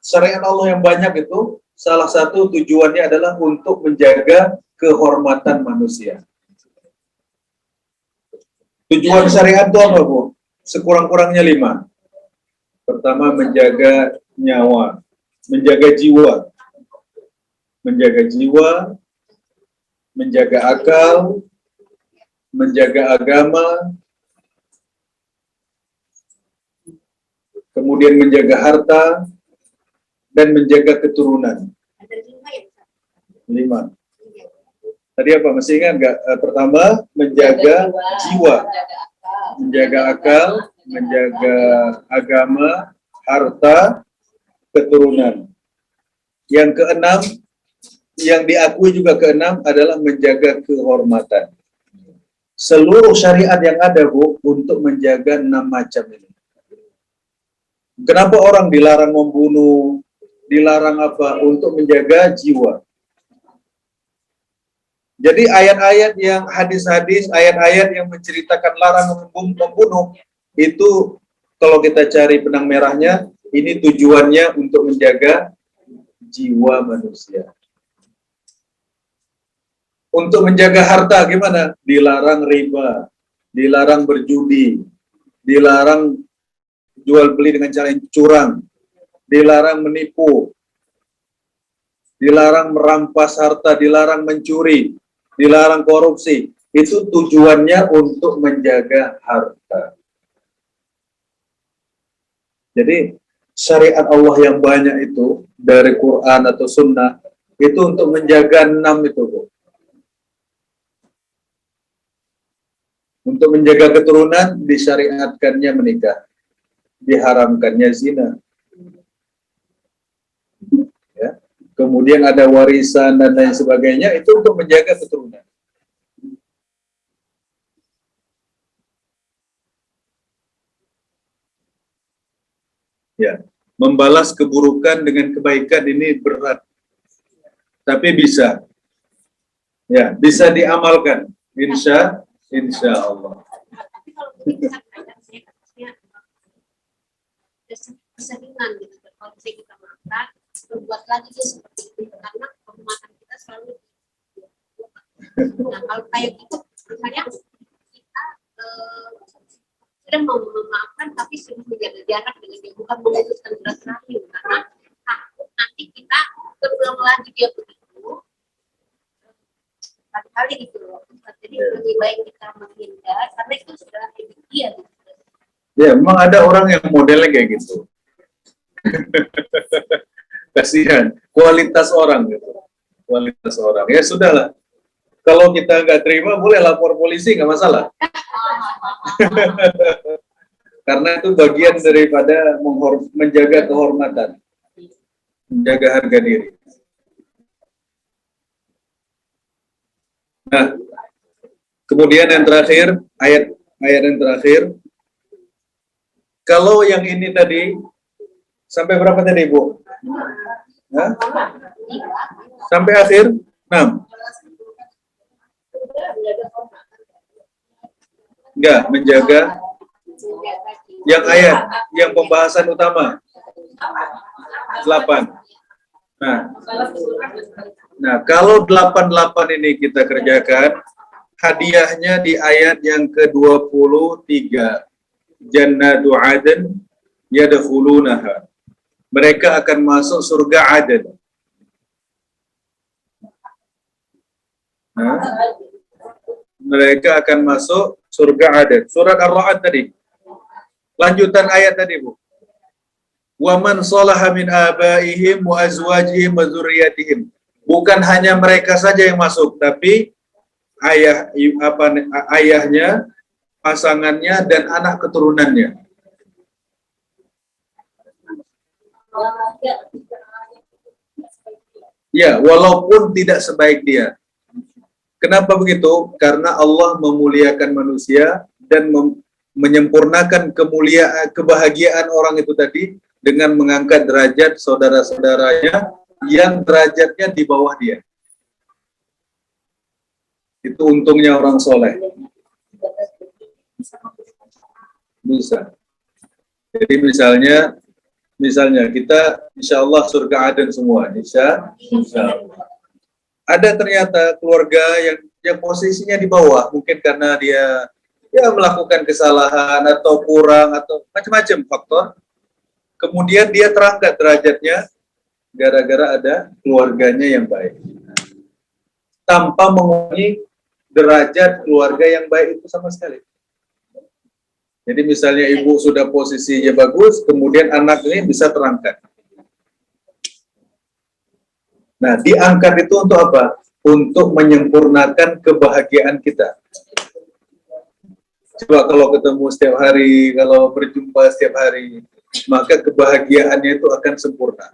syariat Allah yang banyak itu, salah satu tujuannya adalah untuk menjaga kehormatan manusia. Tujuan syariat itu apa, Bu? Sekurang-kurangnya 5. Pertama, menjaga nyawa, menjaga jiwa, menjaga akal, menjaga agama, kemudian menjaga harta, dan menjaga keturunan. Ada 5 ya? 5. Tadi apa? Masih ingat nggak? Pertama, menjaga jiwa, menjaga akal, menjaga agama, harta, keturunan. Yang keenam, yang diakui juga keenam adalah menjaga kehormatan. Seluruh syariat yang ada, Bu, untuk menjaga 6 macam ini. Kenapa orang dilarang membunuh, dilarang apa? Untuk menjaga jiwa. Jadi ayat-ayat yang hadis-hadis, ayat-ayat yang menceritakan larang membunuh, itu kalau kita cari benang merahnya, ini tujuannya untuk menjaga jiwa manusia. Untuk menjaga harta gimana? Dilarang riba, dilarang berjudi, dilarang jual beli dengan cara yang curang, dilarang menipu, dilarang merampas harta, dilarang mencuri, dilarang korupsi. Itu tujuannya untuk menjaga harta. Jadi syariat Allah yang banyak itu dari Quran atau Sunnah itu untuk menjaga 6 itu, Bu. Untuk menjaga keturunan disyariatkannya menikah, diharamkannya zina. Ya. Kemudian ada warisan dan lain sebagainya, itu untuk menjaga keturunan. Ya, membalas keburukan dengan kebaikan ini berat, tapi bisa. Ya, bisa diamalkan, insya Allah. Tapi kalau begini kan kadang saya kasusnya keseringan gitu. Kalau misalnya kita makan, berbuat lagi dia seperti itu karena kehormatan kita selalu. Nah kalau kayak gitu, misalnya kita sudah mau memaafkan tapi sudah menjaga jarak dengan dia, bukan memutuskan silaturahmi karena takut nanti kita berulang lagi dia begitu kali-kali gitu loh. Jadi lebih baik kita menghindar karena itu sudah habit dia gitu. Ya, memang ada orang yang modelnya kayak gitu. Kasihan, kualitas orang gitu. Kualitas orang. Ya sudahlah. Kalau kita nggak terima, boleh lapor polisi, nggak masalah. Karena itu bagian daripada menjaga kehormatan, menjaga harga diri. Nah, kemudian yang terakhir, ayat yang terakhir. Kalau yang ini tadi, sampai berapa tadi, Bu? Hah? Sampai akhir 6. Enggak, menjaga yang ayat, yang pembahasan utama 8. Nah, kalau 8 ini kita kerjakan, hadiahnya di ayat yang ke-23. Jannatu Aden yadkhulunaha. Mereka akan masuk surga Aden. Nah, mereka akan masuk surga Aden. Surat Ar-Ra'd tadi. Lanjutan ayat tadi, Bu. Wa man salaha min abaihim wa azwajihim wa dzurriyyatihim Bukan hanya mereka saja yang masuk, tapi ayahnya, pasangannya, dan anak keturunannya. Ya, walaupun tidak sebaik dia. Kenapa begitu? Karena Allah memuliakan manusia dan menyempurnakan kebahagiaan orang itu tadi dengan mengangkat derajat saudara-saudaranya yang derajatnya di bawah dia. Itu untungnya orang soleh. Bisa. Jadi misalnya kita insya Allah surga Aden semua, insya Allah. Ada ternyata keluarga yang posisinya di bawah, mungkin karena dia melakukan kesalahan atau kurang atau macam-macam faktor. Kemudian dia terangkat derajatnya gara-gara ada keluarganya yang baik. Tanpa mengurangi derajat keluarga yang baik itu sama sekali. Jadi misalnya ibu sudah posisinya bagus, kemudian anak ini bisa terangkat. Nah, diangkat itu untuk apa? Untuk menyempurnakan kebahagiaan kita. Coba kalau ketemu setiap hari, kalau berjumpa setiap hari, maka kebahagiaannya itu akan sempurna.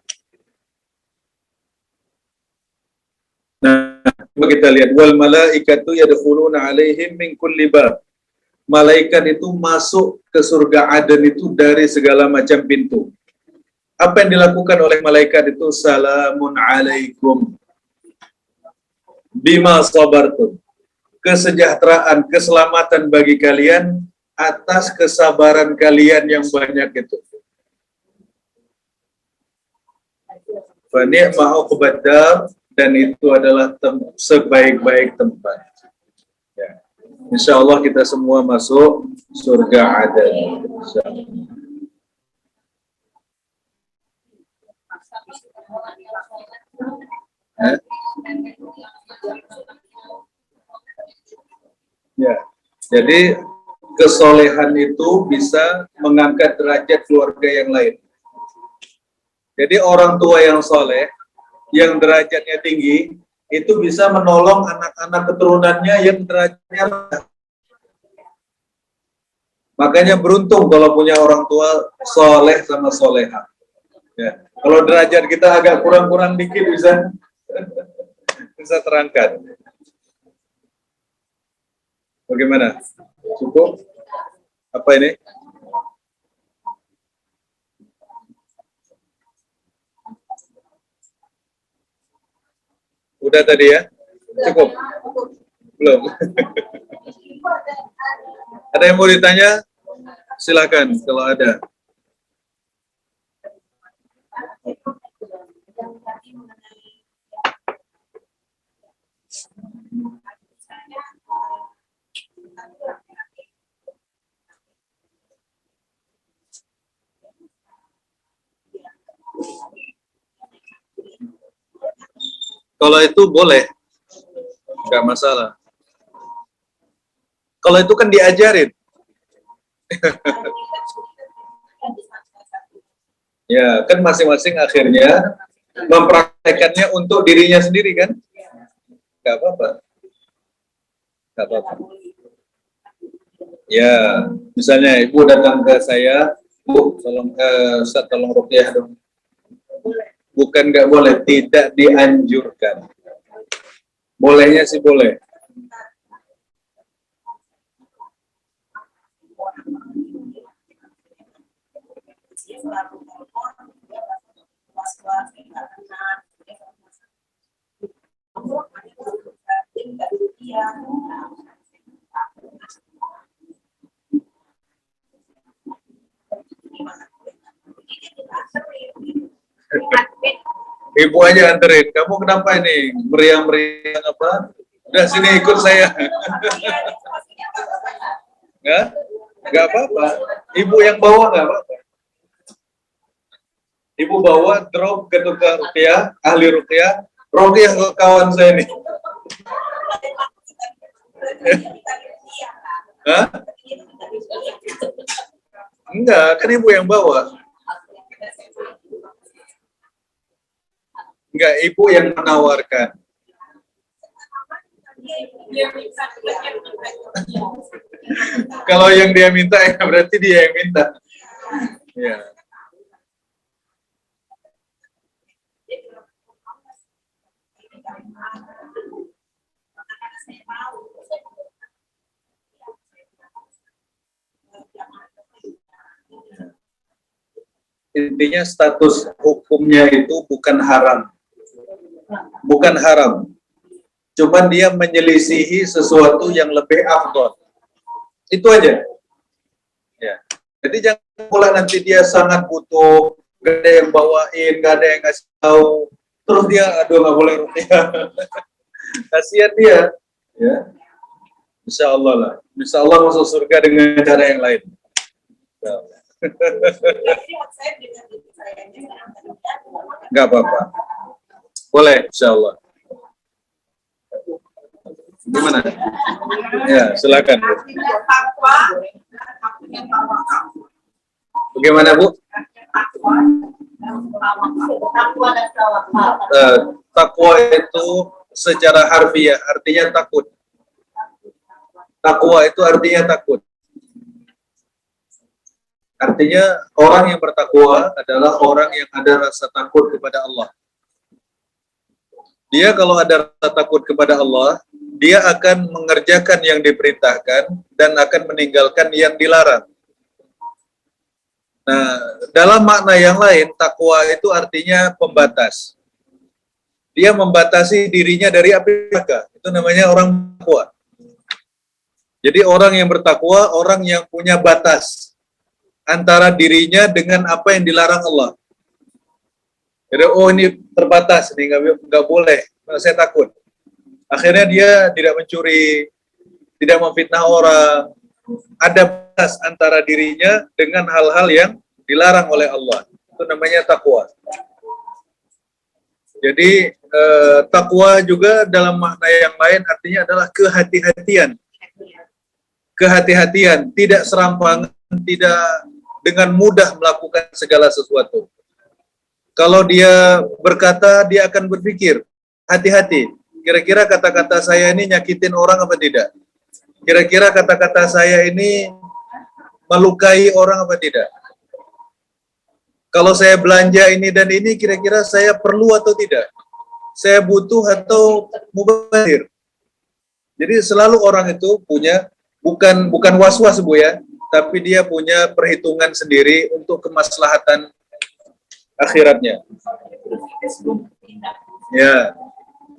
Nah, coba kita lihat, wal malaikatu yadkhuluna alaihim min kulli bab. Malaikat itu masuk ke surga Aden itu dari segala macam pintu. Apa yang dilakukan oleh malaikat itu? Salamun alaikum bima sabartum. Kesejahteraan, keselamatan bagi kalian atas kesabaran kalian yang banyak itu. Fa ni'ma uqbad dar, dan itu adalah sebaik-baik tempat. Ya. Insya Allah kita semua masuk surga Aden. Ya, jadi kesolehan itu bisa mengangkat derajat keluarga yang lain. Jadi orang tua yang soleh, yang derajatnya tinggi, itu bisa menolong anak-anak keturunannya yang derajatnya rendah. Makanya beruntung kalau punya orang tua soleh sama soleha. Ya. Kalau derajat kita agak kurang-kurang dikit bisa terangkat. Bagaimana? Cukup? Apa ini? Udah tadi ya? Cukup? Belum? Ada yang mau ditanya? Silakan kalau ada. Kalau itu boleh, nggak masalah. Kalau itu kan diajarin. Ya, kan masing-masing akhirnya mempraktekannya untuk dirinya sendiri kan? Nggak apa-apa. Nggak apa-apa. Ya, misalnya ibu datang ke saya, Bu, Ustaz tolong ruqyah dong. Bukan nggak boleh, tidak dianjurkan. Bolehnya sih boleh. Ibu aja anterin. Kamu kenapa ini meriang-meriang apa? Udah sini ikut saya. Nggak apa-apa. Ibu yang bawa nggak apa-apa. Ibu bawa drop ke tukang ruqyah, ahli ruqyah, ruqyah ke kawan saya nih. Hah? Enggak, kan ibu yang bawa. Enggak, ibu yang menawarkan. Kalau yang dia minta ya berarti dia yang minta. Ya. Intinya status hukumnya itu bukan haram. Bukan haram. Cuman dia menyelisihi sesuatu yang lebih afdol. Itu aja. Ya. Jadi jangan pula nanti dia sangat butuh, gak ada yang bawain, gak ada yang ngasih tahu. Terus dia, aduh nggak boleh rupiah. Kasihan dia. Ya. Insya Allah lah. Insya Allah masuk surga dengan cara yang lain. Ya. Nggak apa-apa. Boleh, insya Allah. Gimana? Ya, silakan. Bagaimana, Bu? Takwa itu secara harfiah artinya takut. Takwa itu artinya takut. Artinya orang yang bertakwa adalah orang yang ada rasa takut kepada Allah. Dia kalau ada rasa takut kepada Allah, dia akan mengerjakan yang diperintahkan dan akan meninggalkan yang dilarang. Nah, dalam makna yang lain, takwa itu artinya pembatas. Dia membatasi dirinya dari api neraka. Itu namanya orang takwa. Jadi orang yang bertakwa, orang yang punya batas antara dirinya dengan apa yang dilarang Allah. Jadi, oh ini terbatas, ini nggak boleh, saya takut. Akhirnya dia tidak mencuri, tidak memfitnah orang. Ada batas antara dirinya dengan hal-hal yang dilarang oleh Allah. Itu namanya takwa. Jadi takwa juga dalam makna yang lain artinya adalah kehati-hatian. Kehati-hatian, tidak serampangan, tidak dengan mudah melakukan segala sesuatu. Kalau dia berkata, dia akan berpikir, hati-hati, kira-kira kata-kata saya ini nyakitin orang apa tidak? Kira-kira kata-kata saya ini melukai orang apa tidak? Kalau saya belanja ini dan ini, kira-kira saya perlu atau tidak? Saya butuh atau mubazir? Jadi selalu orang itu punya, bukan was-was Bu ya, tapi dia punya perhitungan sendiri untuk kemaslahatan akhiratnya. Ya,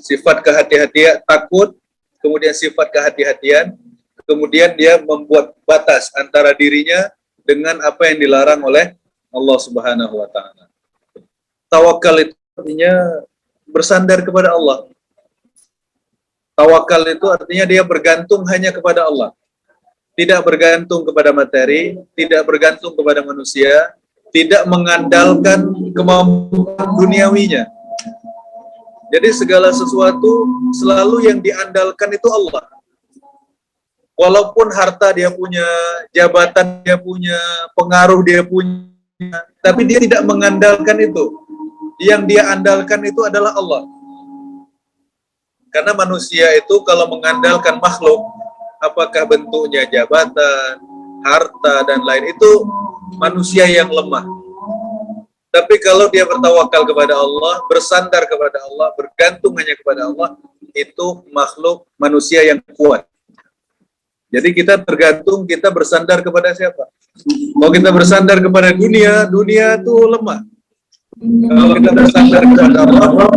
sifat kehati-hatian, takut, kemudian sifat kehati-hatian, kemudian dia membuat batas antara dirinya dengan apa yang dilarang oleh Allah Subhanahu wa taala. Tawakal itu artinya bersandar kepada Allah. Tawakal itu artinya dia bergantung hanya kepada Allah. Tidak bergantung kepada materi, tidak bergantung kepada manusia, tidak mengandalkan kemampuan duniawinya. Jadi segala sesuatu selalu yang diandalkan itu Allah. Walaupun harta dia punya, jabatan dia punya, pengaruh dia punya, tapi dia tidak mengandalkan itu. Yang dia andalkan itu adalah Allah. Karena manusia itu kalau mengandalkan makhluk, apakah bentuknya jabatan, harta, dan lain, itu manusia yang lemah. Tapi kalau dia bertawakal kepada Allah, bersandar kepada Allah, bergantung hanya kepada Allah, itu makhluk manusia yang kuat. Jadi kita tergantung, kita bersandar kepada siapa? Kalau kita bersandar kepada dunia, dunia itu lemah. Kalau kita bersandar kepada Allah,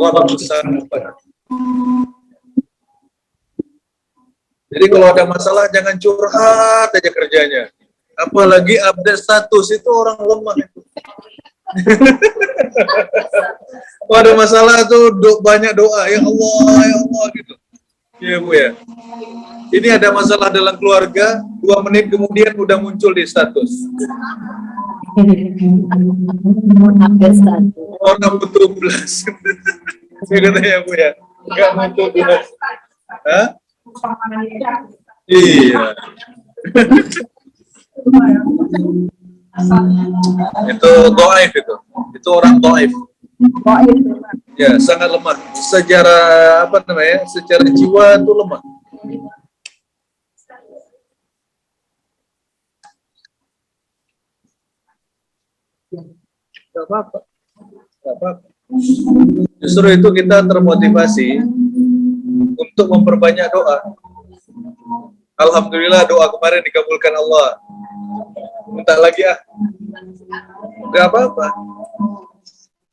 Allah besar. Jadi kalau ada masalah, jangan curhat aja kerjanya. Apalagi update status, itu orang lemah itu. Kalau ada masalah tuh banyak doa, ya Allah gitu. Iya Bu ya. Ini ada masalah dalam keluarga, 2 menit kemudian udah muncul di status. Orang butuh belas. Saya katanya Bu ya, nggak butuh belas. Hah? Iya. Itu doaif itu. Itu orang doaif. Ya, sangat lemah. Secara apa namanya? Secara jiwa itu lemah. Gak apa-apa. Gak apa-apa. Justru itu kita termotivasi untuk memperbanyak doa. Alhamdulillah doa kemarin dikabulkan Allah. Minta lagi ah. Gak apa-apa.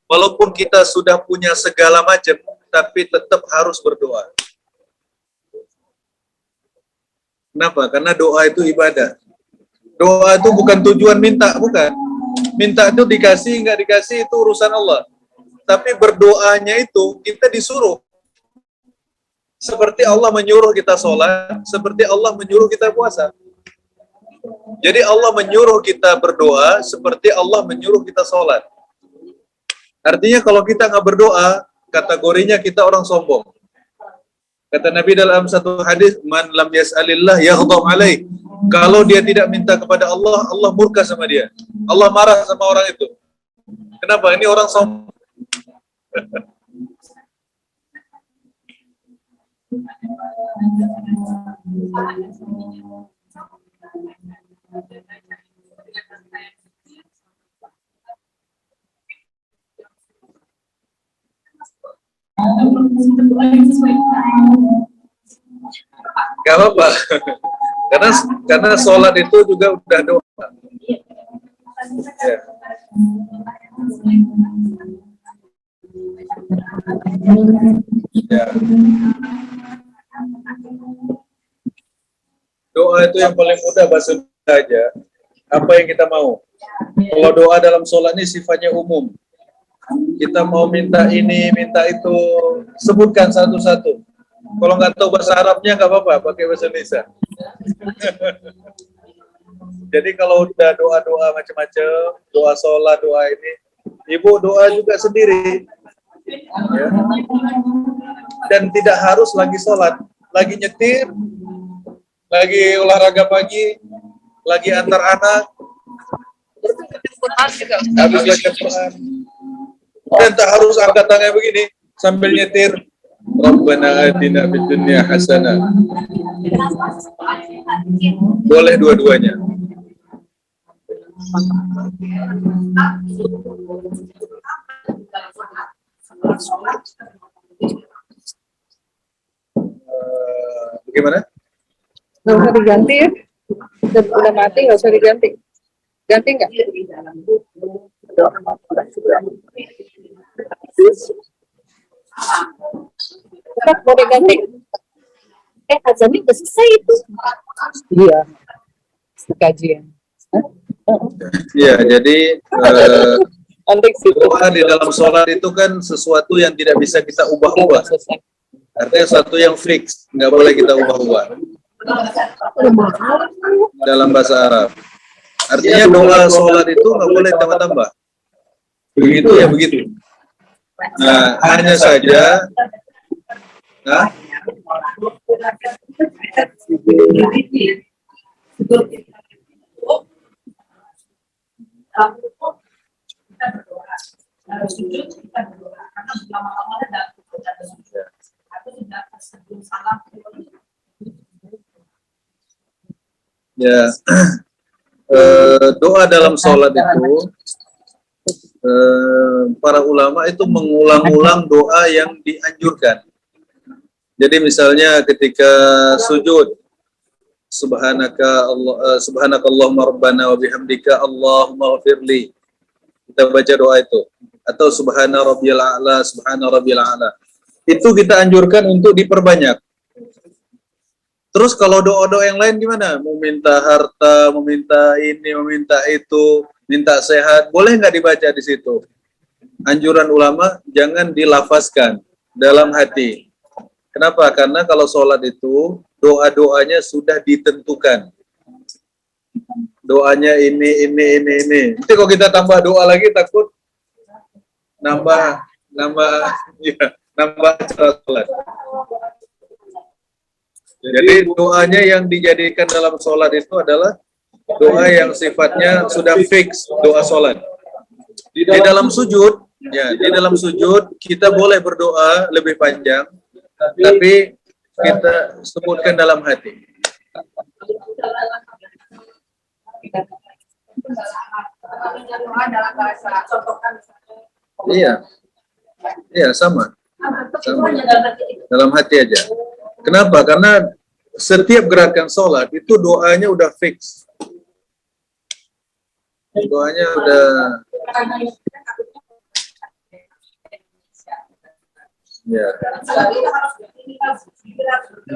Walaupun kita sudah punya segala macam, tapi tetap harus berdoa. Kenapa? Karena doa itu ibadah. Doa itu bukan tujuan minta, bukan. Minta itu dikasih, nggak dikasih itu urusan Allah. Tapi berdoanya itu kita disuruh. Seperti Allah menyuruh kita sholat, seperti Allah menyuruh kita puasa. Jadi Allah menyuruh kita berdoa, seperti Allah menyuruh kita sholat. Artinya kalau kita nggak berdoa, kategorinya kita orang sombong. Kata Nabi dalam satu hadis, man lam yas'alillah yaghdab alaih. Kalau dia tidak minta kepada Allah, Allah murka sama dia. Allah marah sama orang itu. Kenapa? Ini orang sombong. Gak apa-apa. karena sholat itu juga udah doa. Ya. Ya. Doa itu yang paling mudah bahasa Indonesia aja. Apa yang kita mau? Kalau doa dalam sholat ini sifatnya umum. Kita mau minta ini, minta itu, sebutkan satu-satu. Kalau nggak tahu bahasa Arabnya nggak apa-apa, pakai bahasa Indonesia. Jadi kalau udah doa-doa macam-macam, doa sholat, doa ini, ibu doa juga sendiri. Ya. Dan tidak harus lagi sholat, lagi nyetir, lagi olahraga pagi, lagi antar anak, habis baca Quran. Dan tak harus angkat tangan begini sambil nyetir. Rabbana atina fid dunya hasanah. Boleh dua-duanya. Bagaimana? Nggak usah diganti ya? Udah mati nggak usah diganti. Ganti nggak? Tetap mau diganti. Azannya udah selesai itu. Iya. Kajian. Iya, jadi Antik sih. doa di dalam sholat itu kan sesuatu yang tidak bisa kita ubah-ubah. Artinya sesuatu yang fix, nggak boleh kita ubah-ubah. Dalam bahasa Arab. Artinya doa sholat itu nggak boleh tambah-tambah. Begitu ya begitu. Nah, hanya saja, nah, ya, doa dalam sholat itu, para ulama itu mengulang-ulang doa yang dianjurkan. Jadi misalnya ketika sujud, subhanakallahumma rabbana wa bihamdika Allahumma ghafirli. Kita baca doa itu. Atau subhana rabbiyal a'la, subhana rabbiyal a'la. Itu kita anjurkan untuk diperbanyak. Terus kalau doa-doa yang lain gimana? Meminta harta, meminta ini, meminta itu, minta sehat, boleh nggak dibaca di situ? Anjuran ulama jangan dilafazkan dalam hati. Kenapa? Karena kalau sholat itu doa-doanya sudah ditentukan. Doanya ini. Nanti kalau kita tambah doa lagi takut nambah acara sholat. Jadi doanya yang dijadikan dalam sholat itu adalah doa yang sifatnya sudah fix, doa sholat. Di dalam sujud Ya, di dalam sujud kita boleh berdoa lebih panjang, tapi kita sebutkan dalam hati. Iya, iya sama. Dalam hati aja. Kenapa? Karena setiap gerakan sholat itu doanya udah fix. Doanya udah. Ya.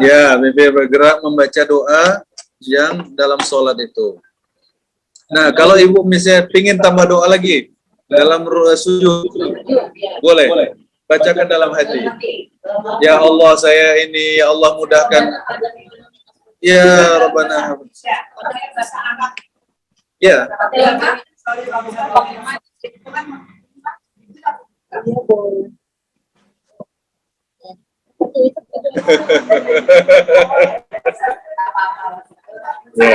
Ya, mimpi bergerak membaca doa yang dalam sholat itu. Nah, kalau ibu misalnya ingin tambah doa lagi dalam sujud, boleh. Bacakan dalam hati. Ya Allah, saya ini, ya Allah mudahkan. Ya Rabbana. Ya. Ya.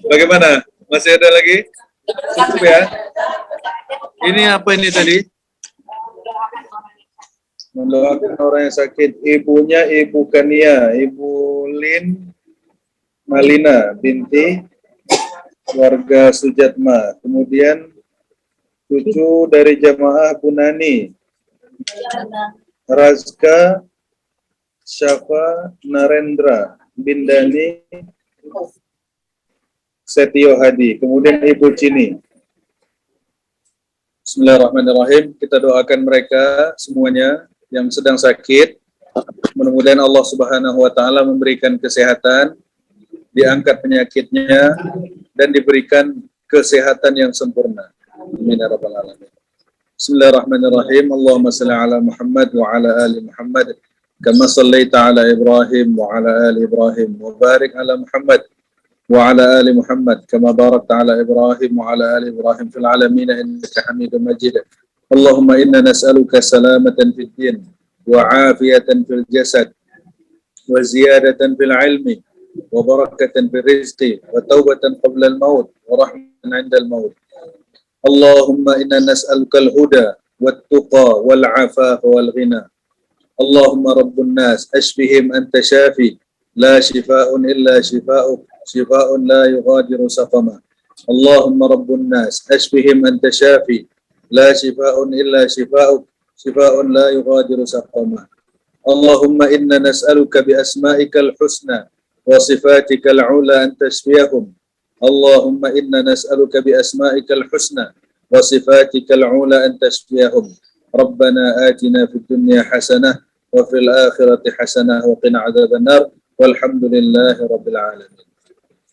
Bagaimana? Masih ada lagi? Cukup ya? Ini apa ini tadi? Mendoakan orang yang sakit. Ibunya Ibu Kania, Ibu Lin Malina binti warga Sujatma. Kemudian cucu dari jamaah Bunani, Razka Syafa Narendra Bindani Setio Hadi. Kemudian Ibu Cini. Bismillahirrahmanirrahim. Kita doakan mereka semuanya yang sedang sakit. Mudah-mudahan Allah Subhanahu wa taala memberikan kesehatan, diangkat penyakitnya dan diberikan kesehatan yang sempurna. Amin ya rabbal alamin. Bismillahirrahmanirrahim. Allahumma shalli ala Muhammad wa ala ali Muhammad kama shallaita ala Ibrahim wa ala ali Ibrahim wa barik ala Muhammad wa ala ali Muhammad kama barakta ala Ibrahim wa ala ali Ibrahim fil alamin innaka Hamidum Majid. Allahumma inna nas'aluka salamatan fid din wa afiyatan fil jasad wa ziyadatan fil ilmi wa barakatan fil rizqi wa taubatan qabla al maut wa rahmatan 'inda al maut. Allahumma inna nas'aluka al huda wat tuqa wal afafa wal ghina. Allahumma rabbun nas ashfihim anta shafi la shifaa'un illa shifaa'uk shifaa'un la yughadiru saqama. Allahumma rabbun nas ashfihim anta shafi la shifaa'un illa shifaa'uk shifaa'un la yughadiru saqama. Allahumma inna nas'aluka bi asma'ikal husna wa sifatikal 'ula an tashfiyahum. Allahumma inna nas'aluka bi asma'ikal husna wa sifatikal 'ula an tashfiyahum. Rabbana atina fid dunya hasanah wa fil akhirati hasanah wa qina adzabannar walhamdulillahi rabbil alamin.